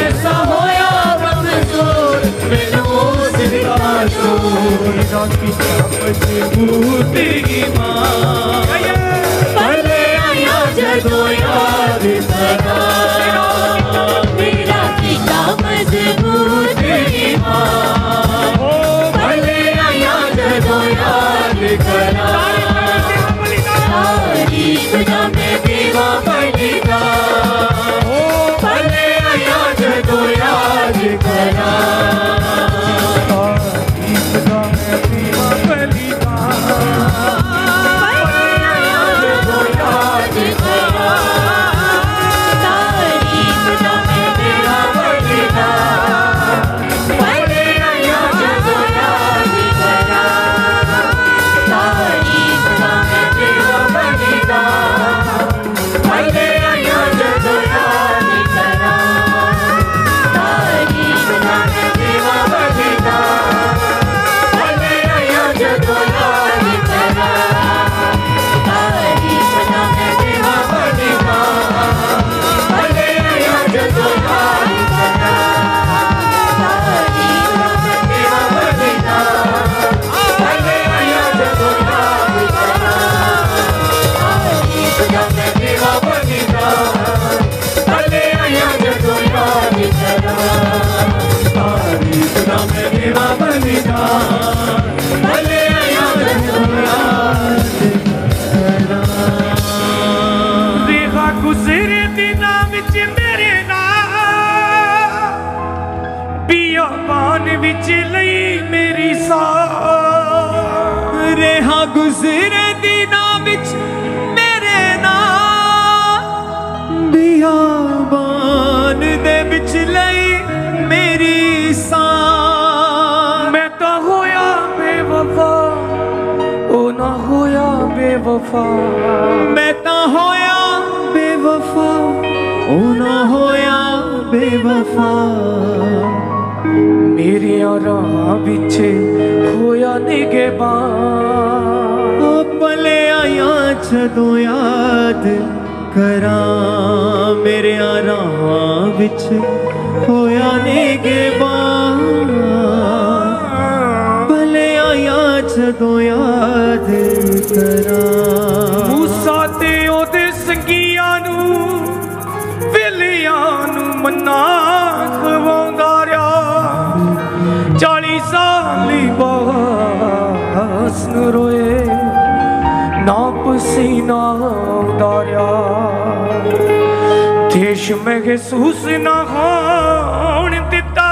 ऐसा होया कमजोर मैनू उस दिता जो मजबूत ईमान पले आया जदों याद करा मेरा कीता मजबूत ईमान पले आया जदों याद करा तारीफ ना मैं देवा बलिदान पले आया जदों याद करा पले आया जदों याद करा तारीफ ना मैं देवा बलिदान पले आया जदों याद करा तारीफ ना मैं देवा बलिदान पले आया जदों याद करा तारीफ ना मैं देवा बलिदान पले आया जदों याद करा तारीफ ना मैं देवा बलिदान पले आया जदों याद करा तारीफ ना मैं देवा बलिदान पले आया जदों याद करा तारीफ ना मैं देवा बलिदान पले आया जदों याद करा तारीफ ना मैं देवा बलिदान पले आया जदों रेखा गुजरे दिना विच मेरे नाल बियाबान विच लई मेरी साह रेहा गुजरे दिना विच मेरे नाल बियाबान दे विच लई मेरी सांस मैं तो होया बेवफा ओ ना होया बेवफा मैं तां होया बेवफा ओ ना होया बेवफा मेरे राह विच होया निगहबान ओ पले आया जदों याद करा मेरे राह विच होया निगहबान भले आया जदों याद करा मूसा ते ओदे संगियां नू वेलियां नू मन्ना खवाउंदा रहा 40 साली बास नू रोए ना पसीना आउंदा रहा देश महसूस ना होण दिता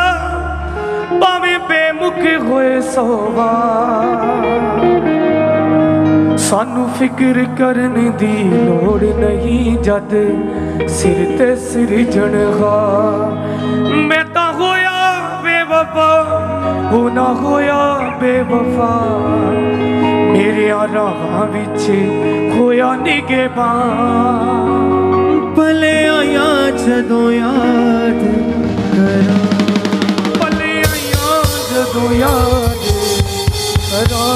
भावें बेमुख होए सोवा सानू फिक्र करने दी लोड़ नहीं जद सिर ते सिरजणहा मैं ता होया बेवफा हो ना होया बेवफा मेरे राह विच होया निगहबान भले आया जदों याद करा भले आया जदों याद करा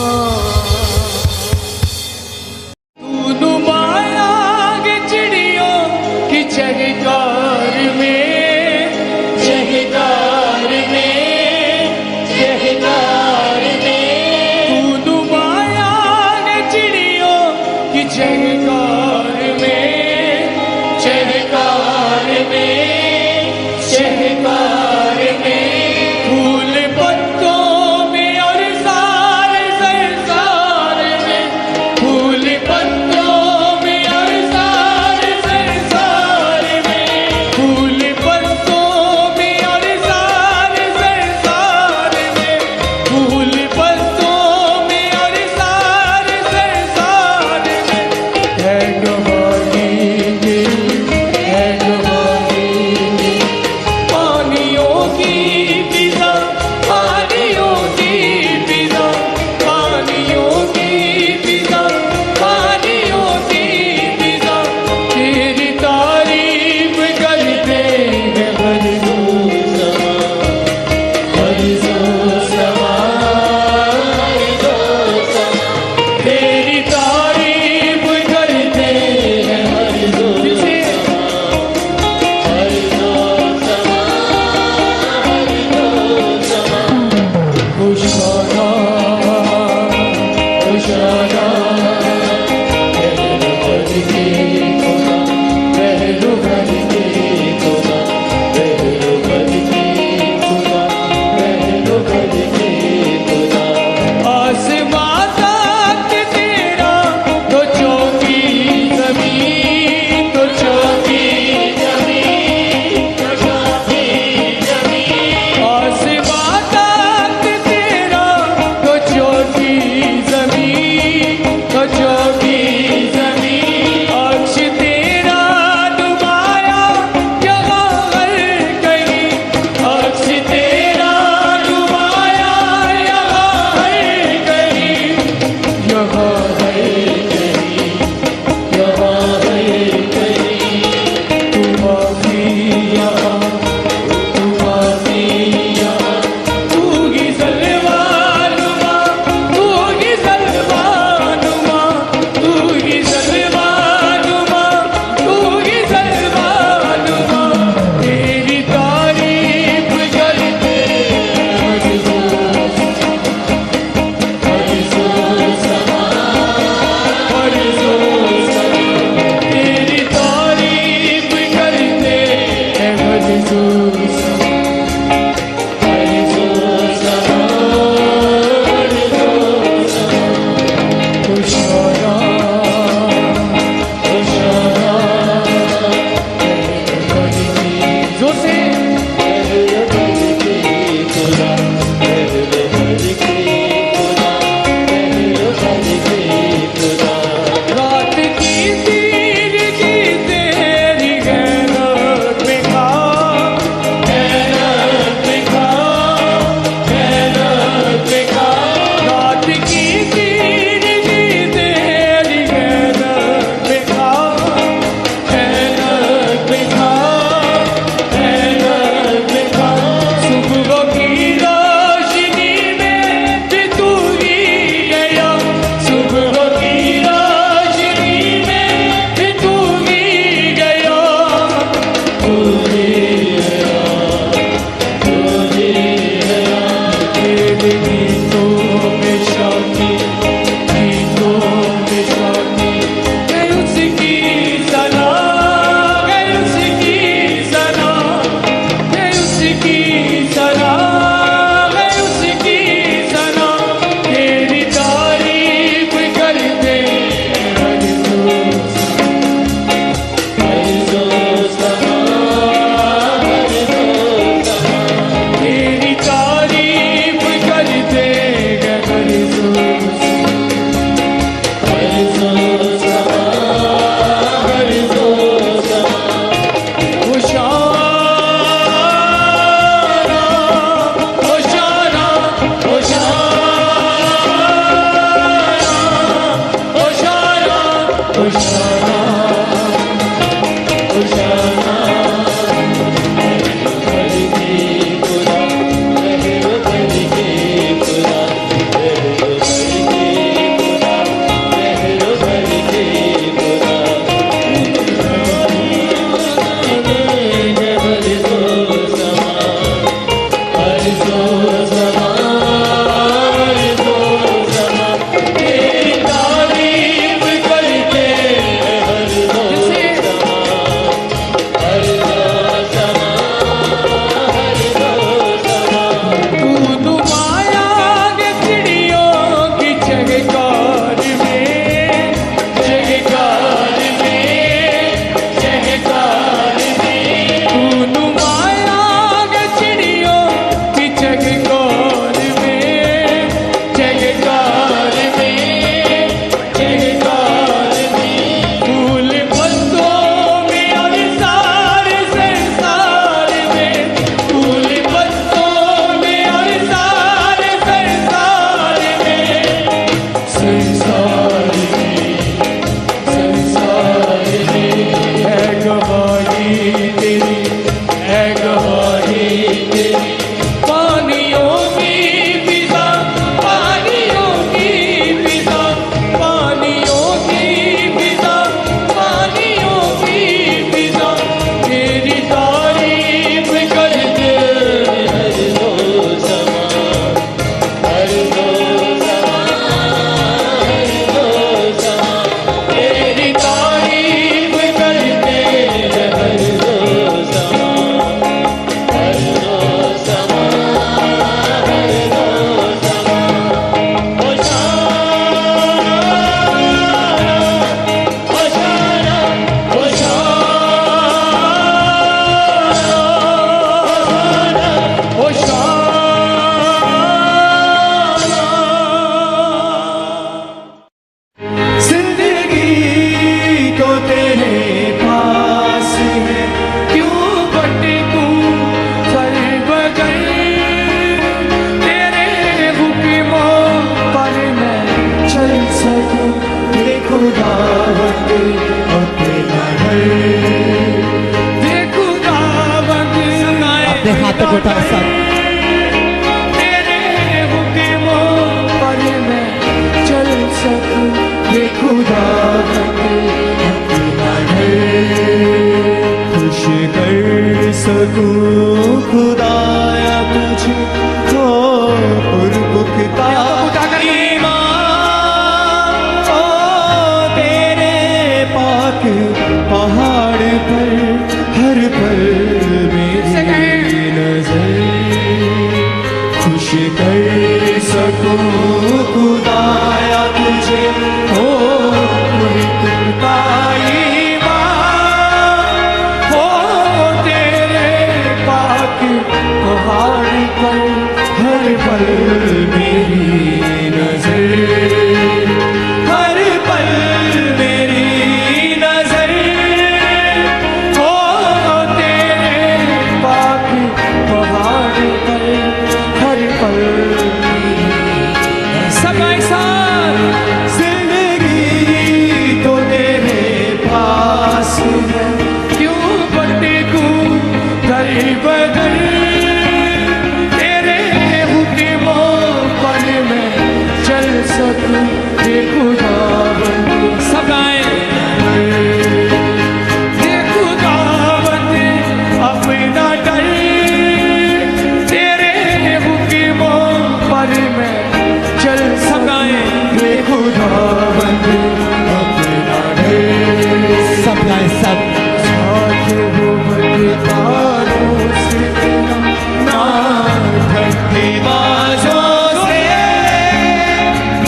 तू माया के चिड़ियों की चहकार में चहकार में चहकार में तू माया के चिड़ियों की चहकार में चहकार में चहकार में फूल पत्तों में और सारे संसार में फूल पत्तों में और सारे संसार में फूल पत्तों में और सारे संसार में फूल पत्तों में और सारे संसार में है गवाही है गवाही पानियों की फिजा पानियों की फिजा पानियों की फिजा पानियों की फिजा तेरी तारीफ करते हैं हर रोज हर समा तेरी तारीफ करते हैं हर रोज खुशाना खुशाना पहलू भर के खुदा पहलू भर के खुदा पहलू भर के खुदा पहलू भर के खुदा आसमां तक तेरा तो चौकी जमीन तो चौकी जमीन तो चौकी जमीन आसमां तक तेरा हाथ उठा सब तेरे हुक्मों पर मैं चल सकूं, ये खुदा खुश कर सकूं खुदाया तुझे हो पुरपुख्ता ईमान ओ तेरे पाक पहाड़ पर हर पल मेरी नजर खुश कर सकूं खुदाया तुझे हो पुरपुख्ता पहाड़ पर हर पल मेरी नजर हर पल मेरी नजर हो तेरे पाक पहाड़ पर हर पल सब ऐसा जिंदगी तो तेरे पास है क्यों भटकूं दर बदर, तेरे हुक्मों पर मैं चल सकूं, ये खुदावंद सब गाएं, ये खुदावंद अपना डर, तेरे हुक्मों पर मैं चल सब गाएं, ये खुदावंद अपना डर सब गाए सब साथ हो तारों से ना धक्के बाजों से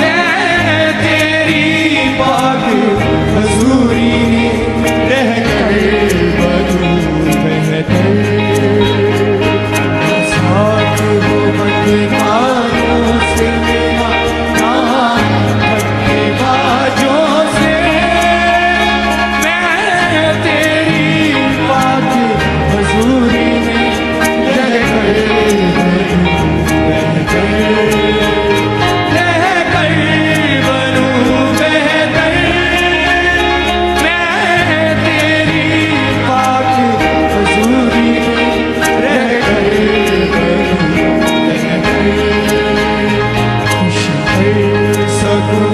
मैं तेरी पाक हजूरी में रह कर बदू बेहतर साथ हो तारों से ना धक्के बाजों से मैं तेरी पाक हजूरी में रह कर बनूं बेहतर, मैं तेरी पाक हजूरी में रह खुश कर सकूं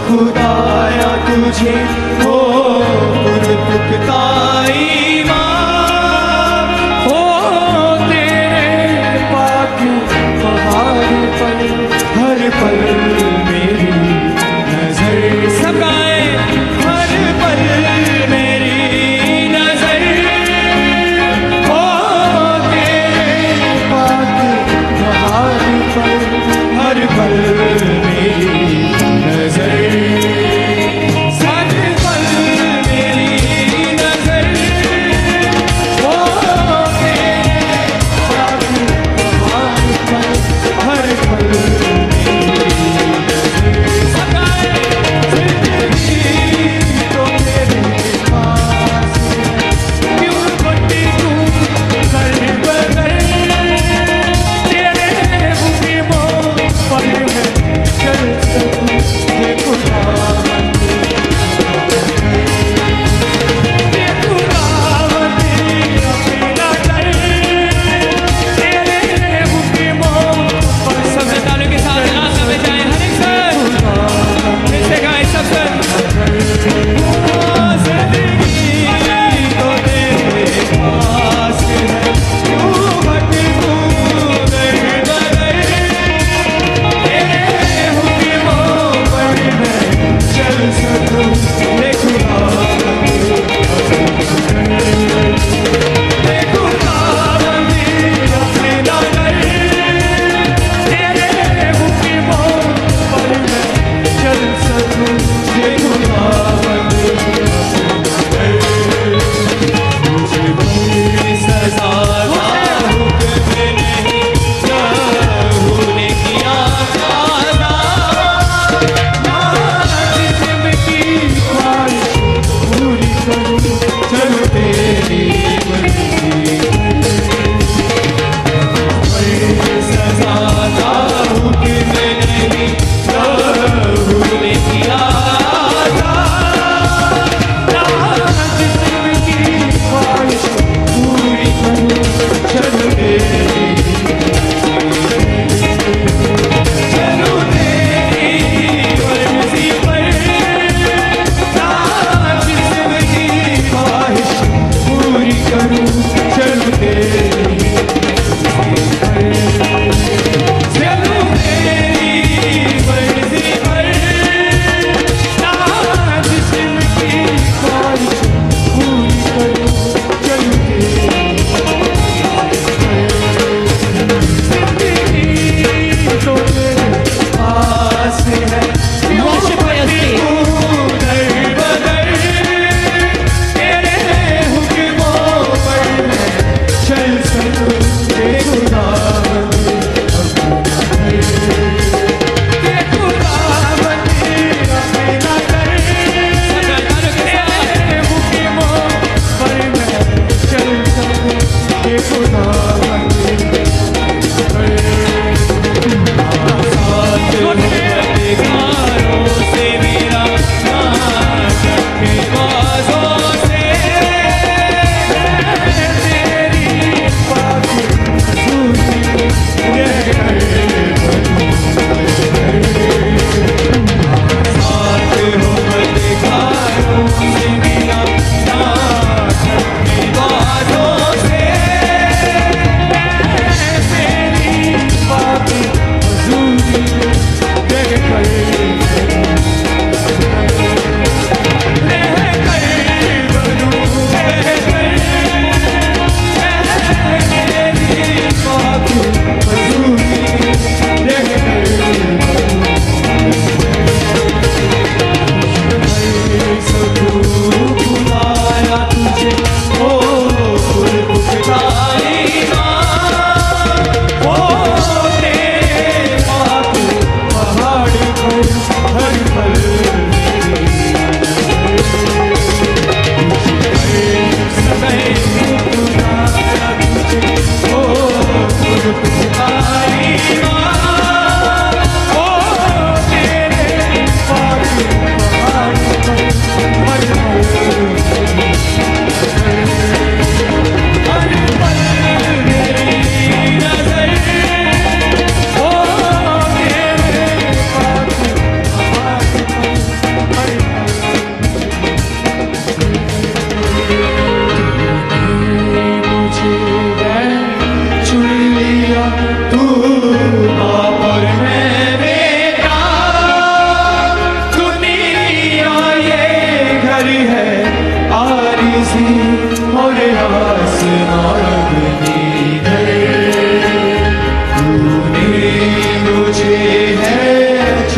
खुदाया तुझे हो पुरपुख्ता ईमान हो तेरे पाक पहाड़ पर हर पल मेरी नजर सब गाए, हर पल मेरी नजर हो तेरे पाक पहाड़ पर हर पल मेरी नजर हर पल मेरी नजर, हो तेरे पाक पहाड़ पर हर पल सब गाए, जिंदगी तो तेरे पास है, क्यों भटकूं दर बदर, तेरे हुक्मों पर मैं चल सकूं, ये खुदा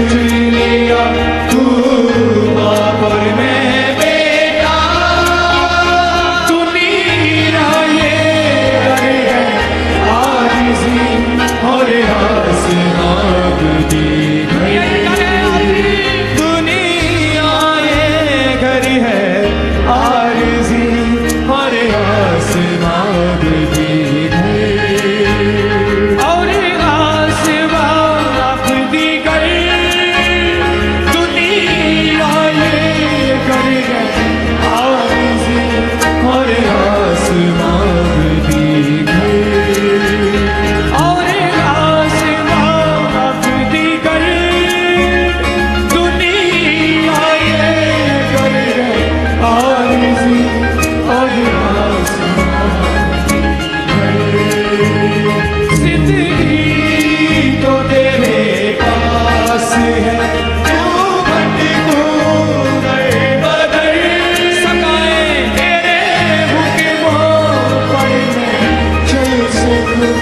चुन लिया तू बाप और मैं बेटा। दुनिया ये घर है आजिज़ी और आसमां दी है। दुनिया ये घर है आजिज़ी और आसमां दी है। और आसमां दी गई दुनिया ये घर है आजिज़ी और आसमां दी है। और आसमां दी गई दुनिया ये घर है आजिज़ी और आसमां दी है। जिंदगी तो तेरे पास है तू भटकूं गए बदल सकाए तेरे हुक्मों पर मैं चल सकूं।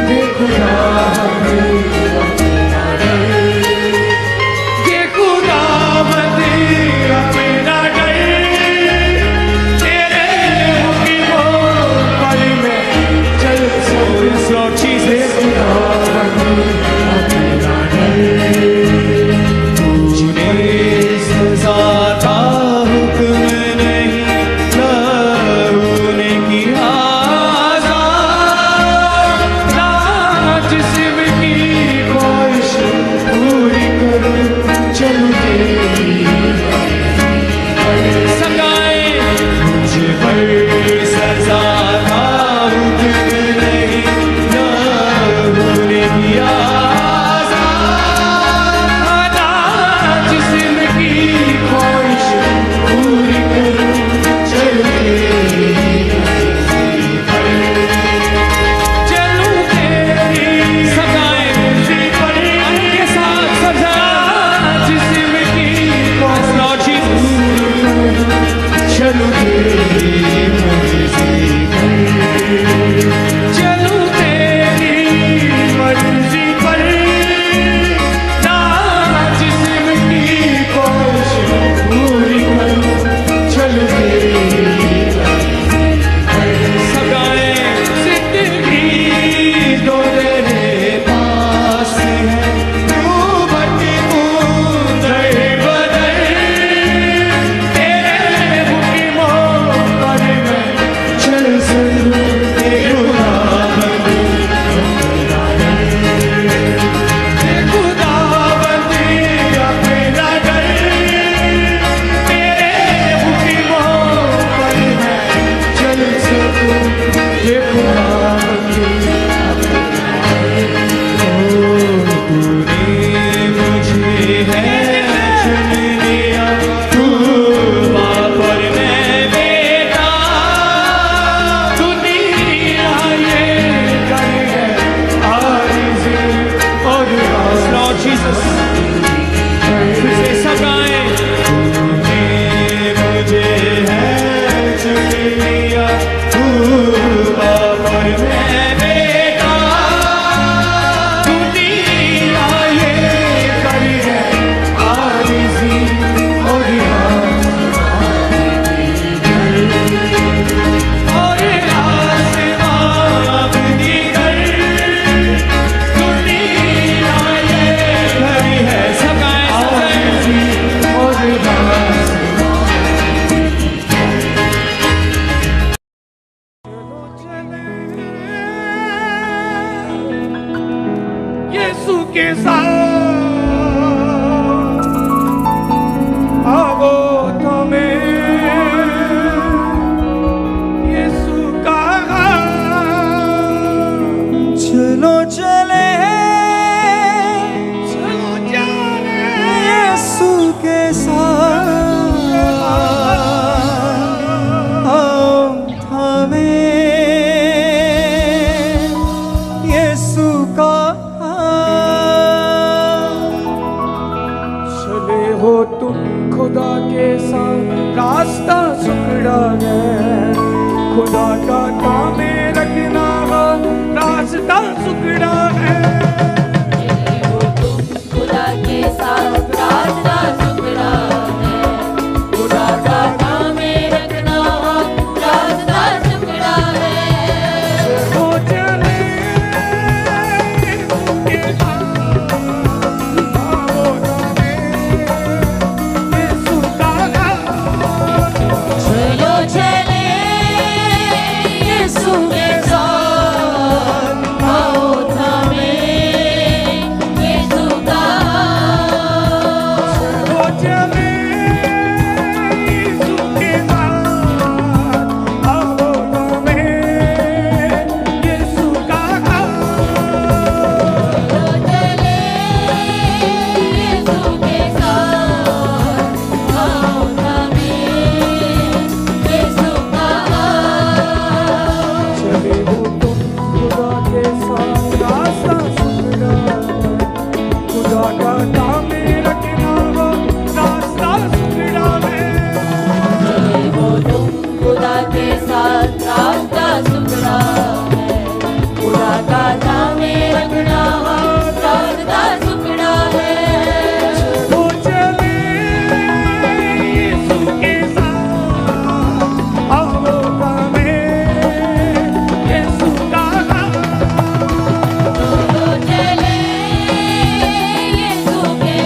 देखुरा अपना डर तेरे हुक्मों पर मैं चल सकूं। स्लो चीजें तूने सजा का हुक्म नहीं तूने किया आज़ाद। ना जिस्म की ख्वाहिश पूरी करूं चलूं तेरी सगाए मुझ पर सजा का हुक्म नहीं तूने किया आज़ाद। ना जिस्म की ख्वाहिश पूरी करूं चलूं तेरी चलूं तेरी सगाए मर्ज़ी पर के साथ सजा जिस्म की ख्वाहिश चलूं तेरी मर्ज़ी पर। चलूं तेरी मर्ज़ी पर ना जिस्म की ख्वाहिश पूरी करूं चलूं तेरी सगाए जिंदगी तो तेरे पास है तू भटकूं गए बदल तेरे हुक्मों पर मैं चल सकूं। खुदाबंदी अपना डर तेरे हुक्मों पर मैं चल सकूं। ये खुदाबंदी तूने मुझे है चुन लिया तू बाप और मैं बेटा। दुनिया ये घर है आजिज़ी और आसमां से सगाए तूने मुझे है चुन लिया तू बाप और मैं बेटा। दुनिया ये घर है आजिज़ी और आसमां दी है। दुनिया ये घर है सगाए आजिज़ी और आसमां यीशु के साथ आओ तुम्हें यीशु का चलो चले चलो जाने यीशु के साथ आओ हमें यीशु का चले हो तुम खुदा के साथ रास्ता सुखड़ा है। खुदा का तामे रखना रास्ता सुखड़ा है। खुदा के साथ का नाम रखना हो रास्ता सुखड़ा है। हो तुम खुदा के साथ रास्ता सुखड़ा है, खुदा का नाम रखना हो रास्ता सुखड़ा है। वो चले यीशु के साथ आओ हमें यीशु का नाम। तो चले यीशु के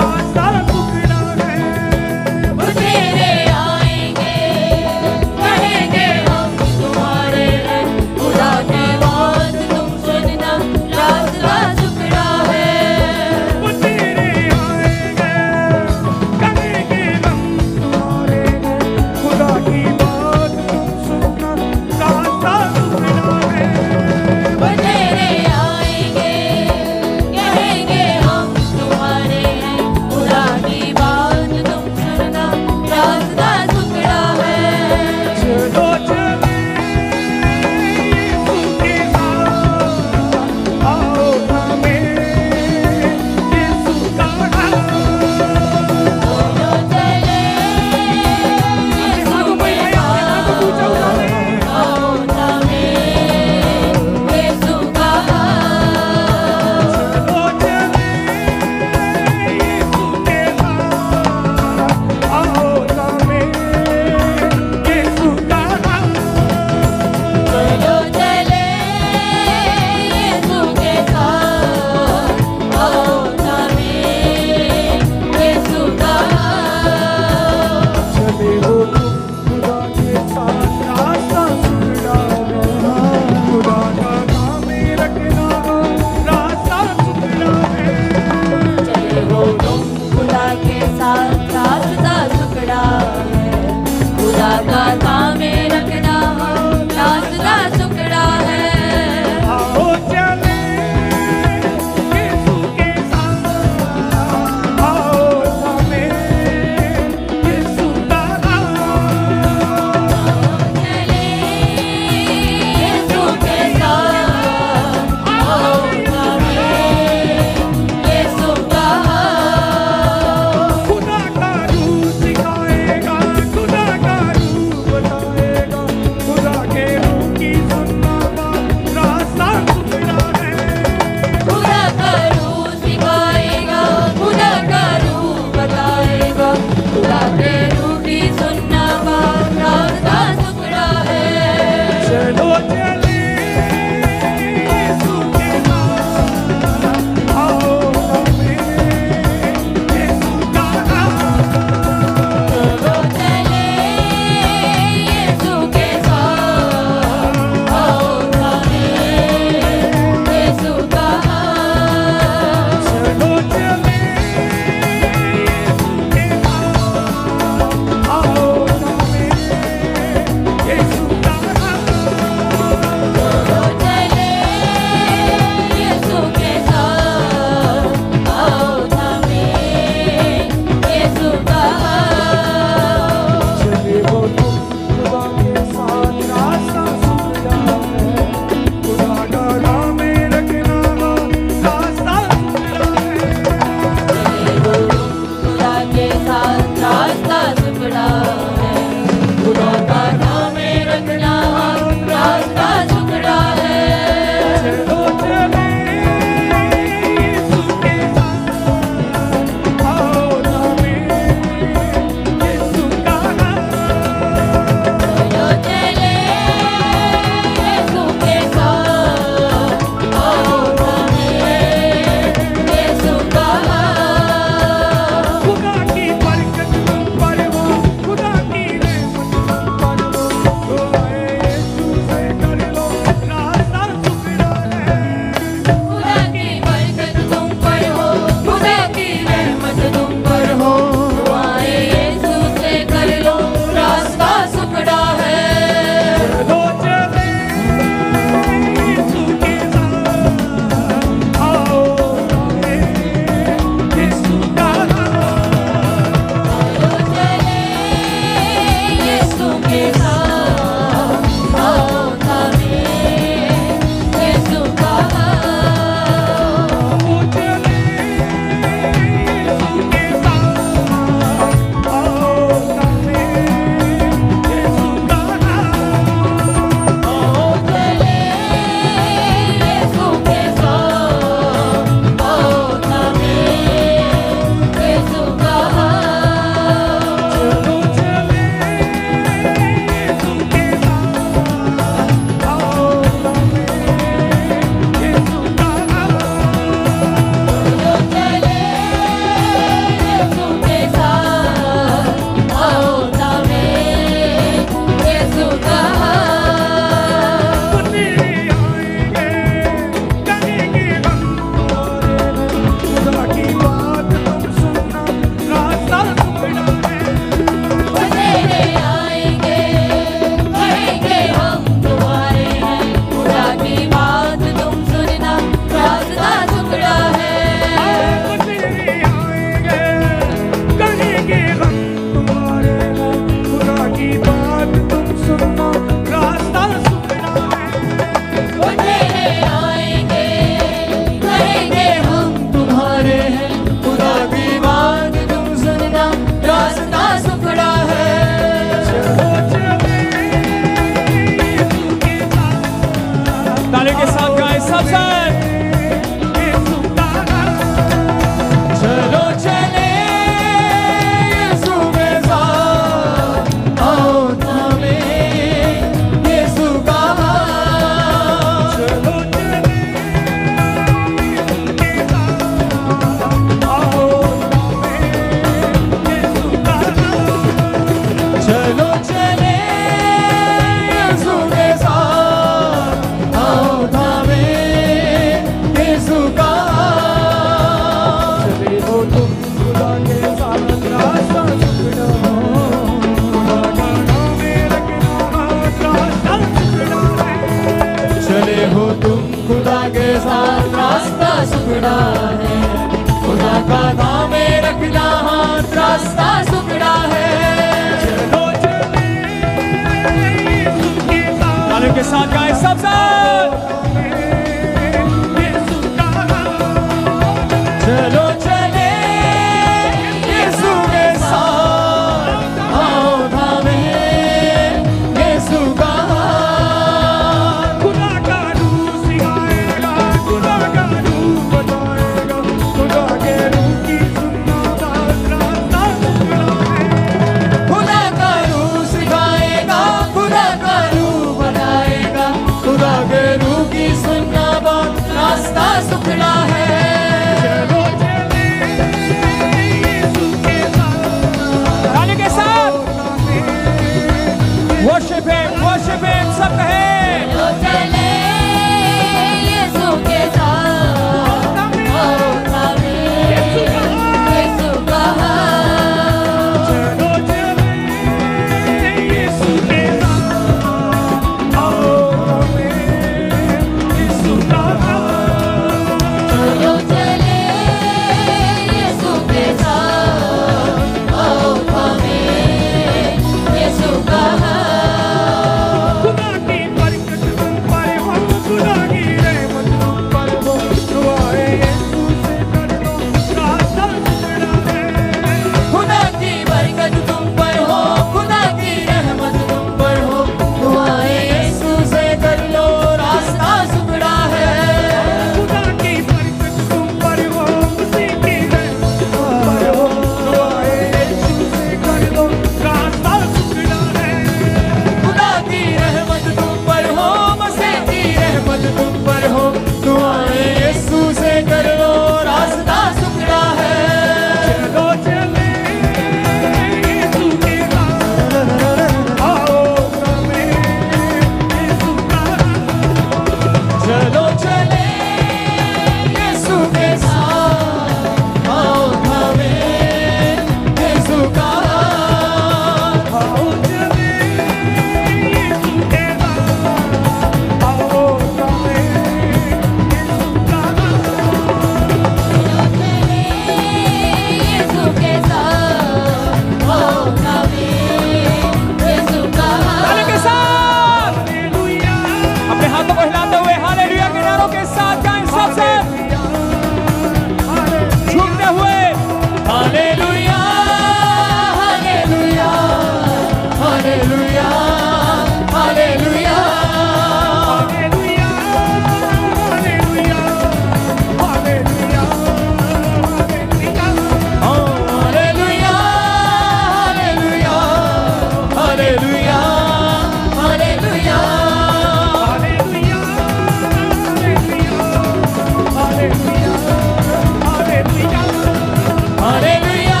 हालेलुया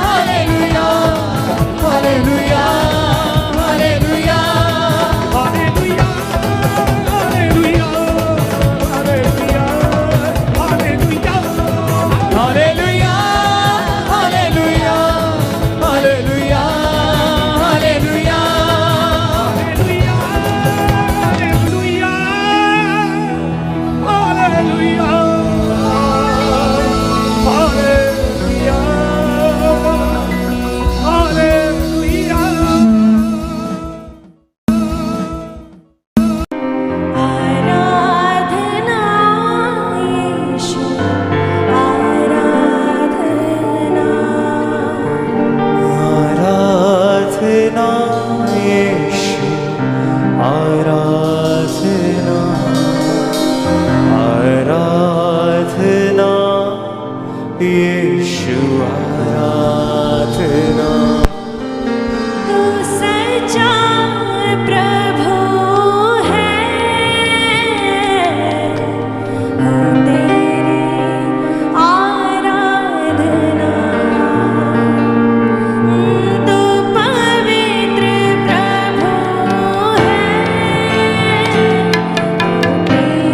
हालेलुया हालेलुया हालेलुया हालेलुया हालेलुया हालेलुया हालेलुया हालेलुया हालेलुया हालेलुया हालेलुया आराधना यीशु आराधना आराधना यीशु आराधना आराधना यीशु आराधना तू सच्चा प्रभु है हो तेरी आराधना तू पवित्र प्रभु है हो तेरी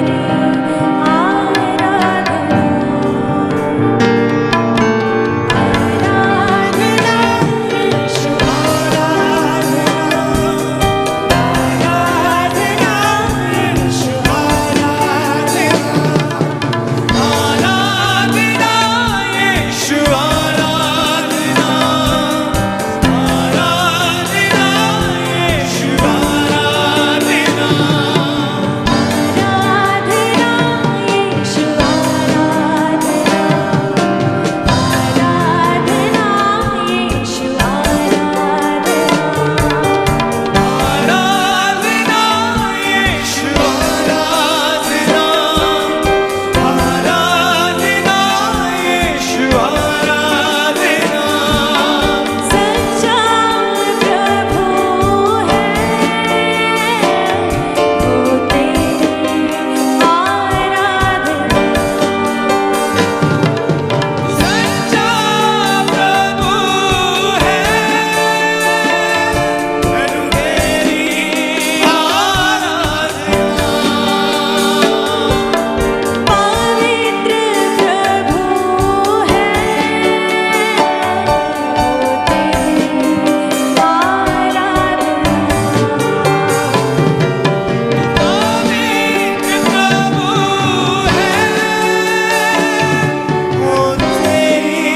आराधना यीशु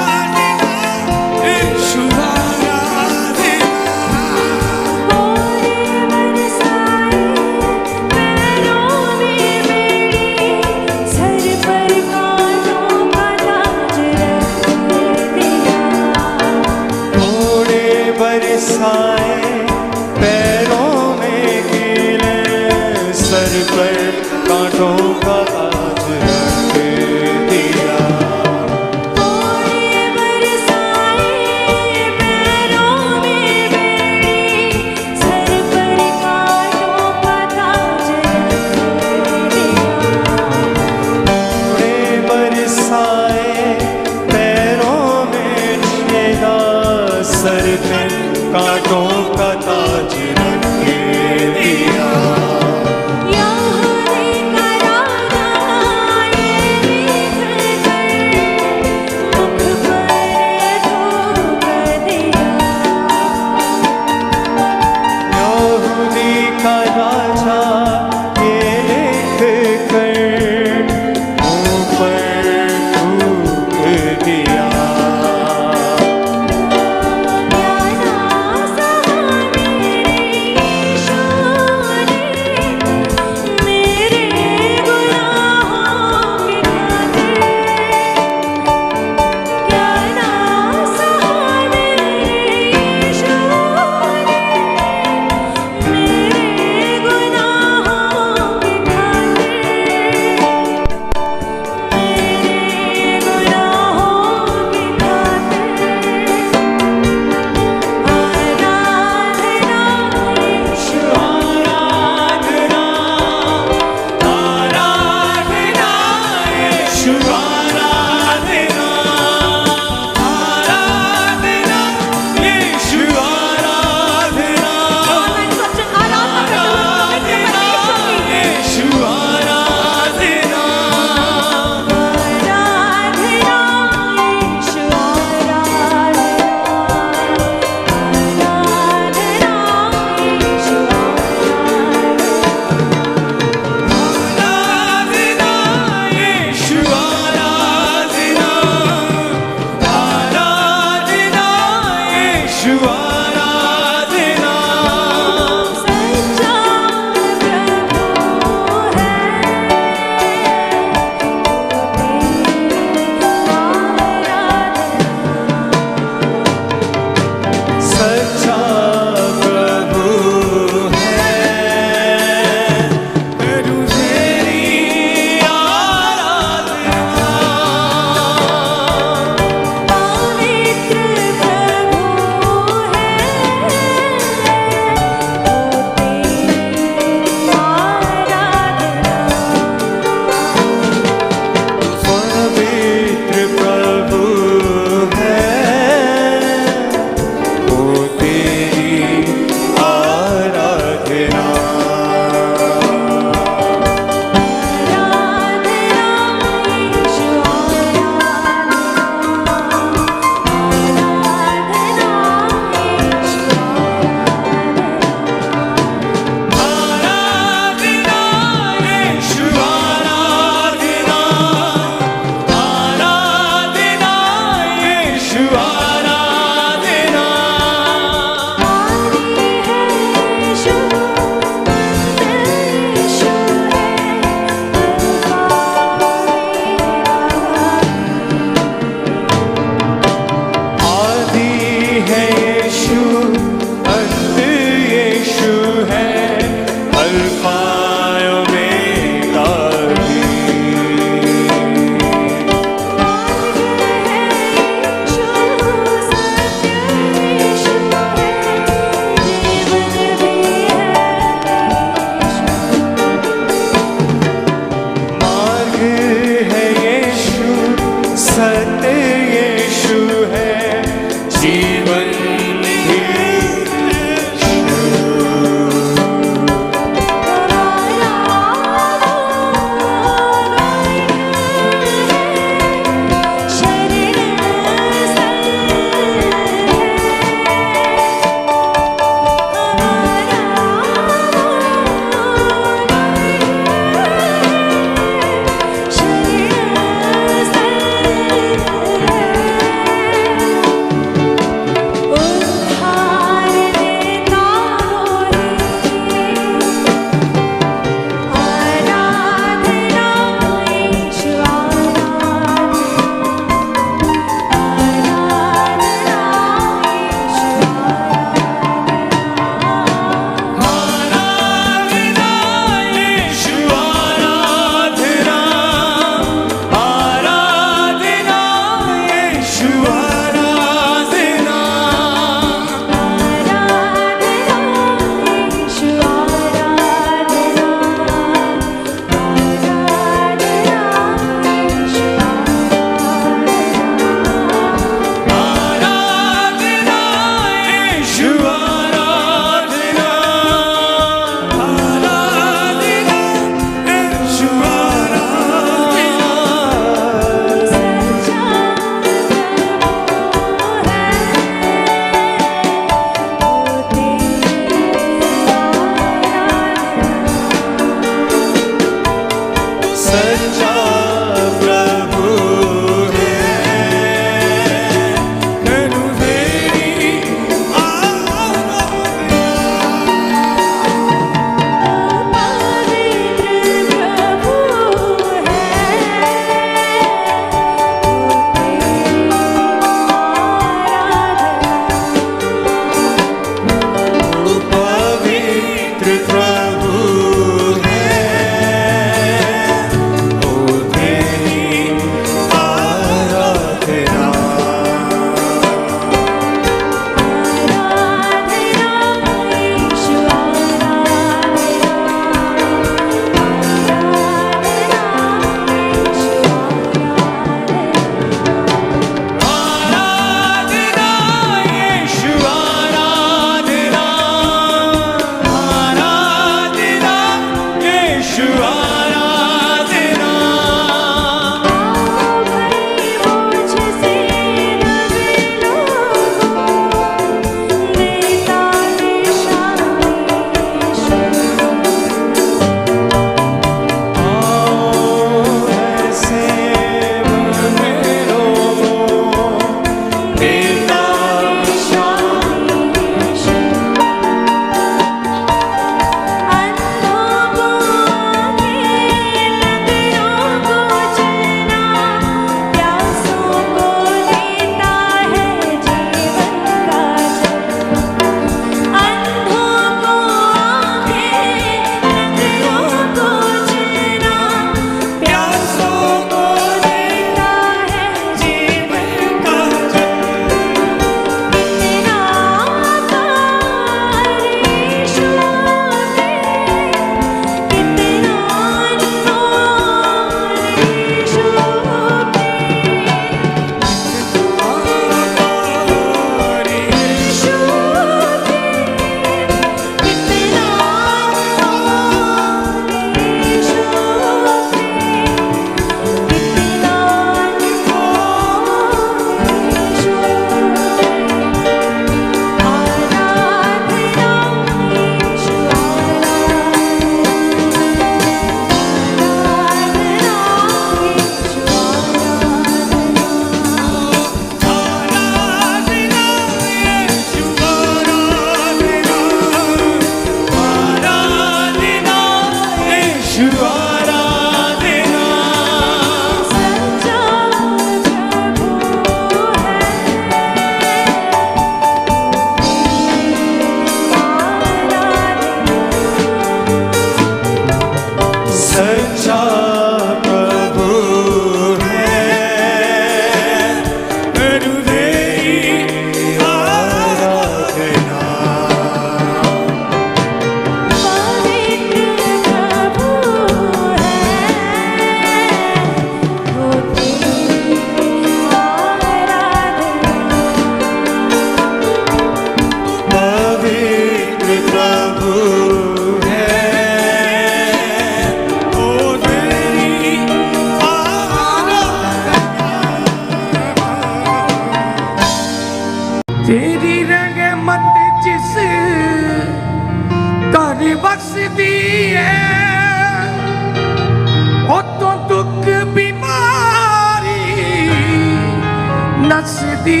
ਨੱਸਦੀ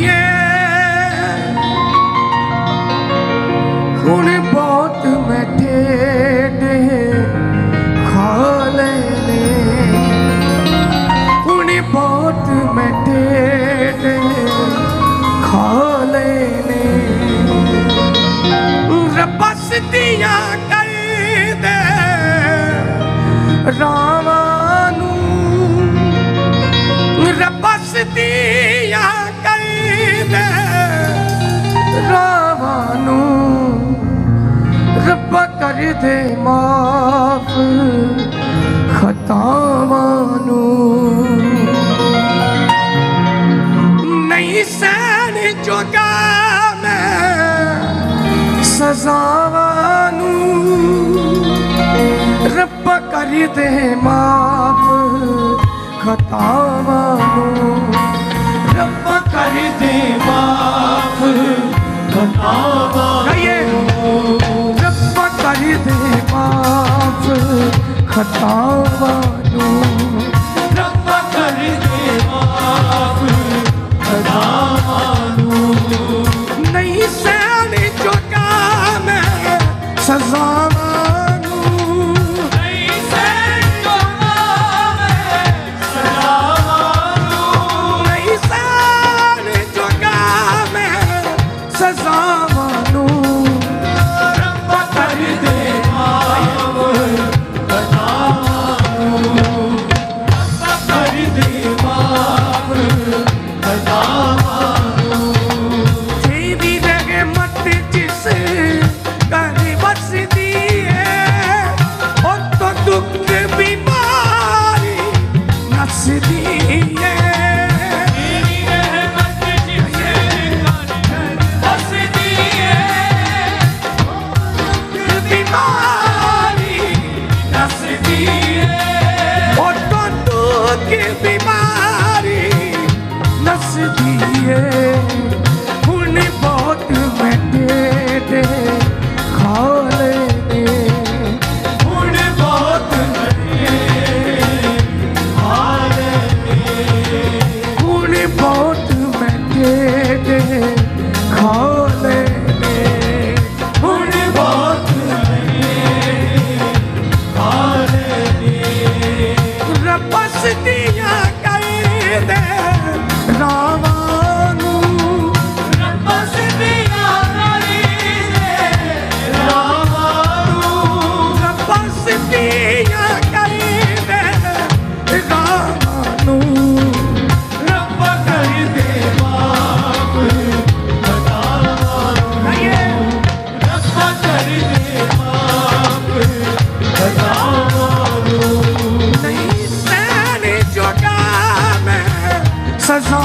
ਏ ਹੁਣ ਬਹੁਤ ਮੈਂ ਠੇਡੇ ਖਾ ਲੈਨੇ ਹੁਣ ਬਹੁਤ ਮੈਂ ਠੇਡੇ ਖਾ ਲੈਨੇ ਰਬਸ ਦੀਆਂ ਕਰਦੇ ਰਾਵਾਂ ਨੂੰ ਰਬਸ ਦੀਆਂ ਕਰਦੇ ਰਾਵਾਂ ਨੂੰ ਰੱਬਾ ਕਰ ਦੇ ਮਾਫ ਖਤਾਵਾਂ ਨੂੰ ਨਹੀਂ ਸਹਿਣ ਜੋਗਾ ਮੈਂ ਸਜ਼ਾਵਾਂ ਨੂੰ ਰੱਬਾ ਕਰ ਦੇ ਮਾਫ ਖਤਾਵਾਂ ਨੂੰ ਰੱਬਾ ਕਰ ਦੇ ਮਾਫ ਖਤਾਵਾਂ ਨੂੰ ਰੱਬਾ ਕਰ ਦੇ ਮਾਫ ਖਤਾਵਾਂ ਨੂੰ ਰੱਬਾ ਕਰ ਦੇ ਮਾਫ ਖਤਾਵਾਂ ਨੂੰ ਨਹੀਂ ਸਹਿਣ ਜੋਗਾ ਮੈਂ ਸਜ਼ਾਵਾਂ ਨੂੰ ਨਹੀਂ ਸਹਿਣ ਜੋਗਾ ਮੈਂ ਸਜ਼ਾਵਾਂ ਨੂੰ ਨਹੀਂ ਸਹਿਣ ਜੋਗਾ ਮੈਂ ਸਜ਼ਾਵਾਂ ਨੂੰ ਰੱਬਾ ਕਰ ਦੇ ਮਾਫ ਖਤਾਵਾਂ ਨੂੰ ਰੱਬਾ ਕਰ ਦੇ ਮਾਫ ਖਤਾਵਾਂ ਨੂੰ ਤੇਰੀ ਰਹਿਮਤ ਜਿਸ ਘਰ ਵਸਦੀ ਏ ਉਹ ਤੋਂ ਦੁੱਖ ਬਿਮਾਰੀ ਨੱਸਦੀ ਏ ਤੇਰੀ ਰਹਿਮਤ ਜਿਸ ਘਰ ਵਸਦੀ ਏ ਦੁੱਖ ਬਿਮਾਰੀ ਨੱਸਦੀ ਏ ਉਹ ਤੋਂ ਦੁੱਖ ਬਿਮਾਰੀ ਨੱਸਦੀ ਏ ਹੁਣ ਬਹੁਤ ਮੈਂ ਠੇਡੇ ਖਾ ਲੈਨੇ ਹੁਣ ਬਹੁਤ ਮੈਂ ਖਾ ਲੈਨੇ ਹੁਣ ਬਹੁਤ ਮੈਂ ਠੇਡੇ ਖਾ ਲੈਨੇ ਹੁਣ ਬਹੁਤ ਮੈਂ ਖਾ ਲੈਨੇ ਰਬਸ ਦੀਆਂ ਕਰਦੇ ਰਾਵਾਂ ਨੂੰ ਰਬਸ ਦੀਆਂ ਕਰਦੇ ਰਾਵਾਂ ਨੂੰ ਰਬਸ ਦੀਆਂ ਕਰਦੇ ਰਾਵਾਂ ਨੂੰ ਰੱਬਾ ਕਰ ਦੇ ਮਾਫ ਖਤਾਵਾਂ ਨੂੰ ਰੱਬਾ ਕਰ ਦੇ ਮਾਫ ਖਤਾਵਾਂ ਨੂੰ ਨਹੀਂ ਸਹਿਣ ਜੋਗਾ ਮੈਂ ਸਜ਼ਾ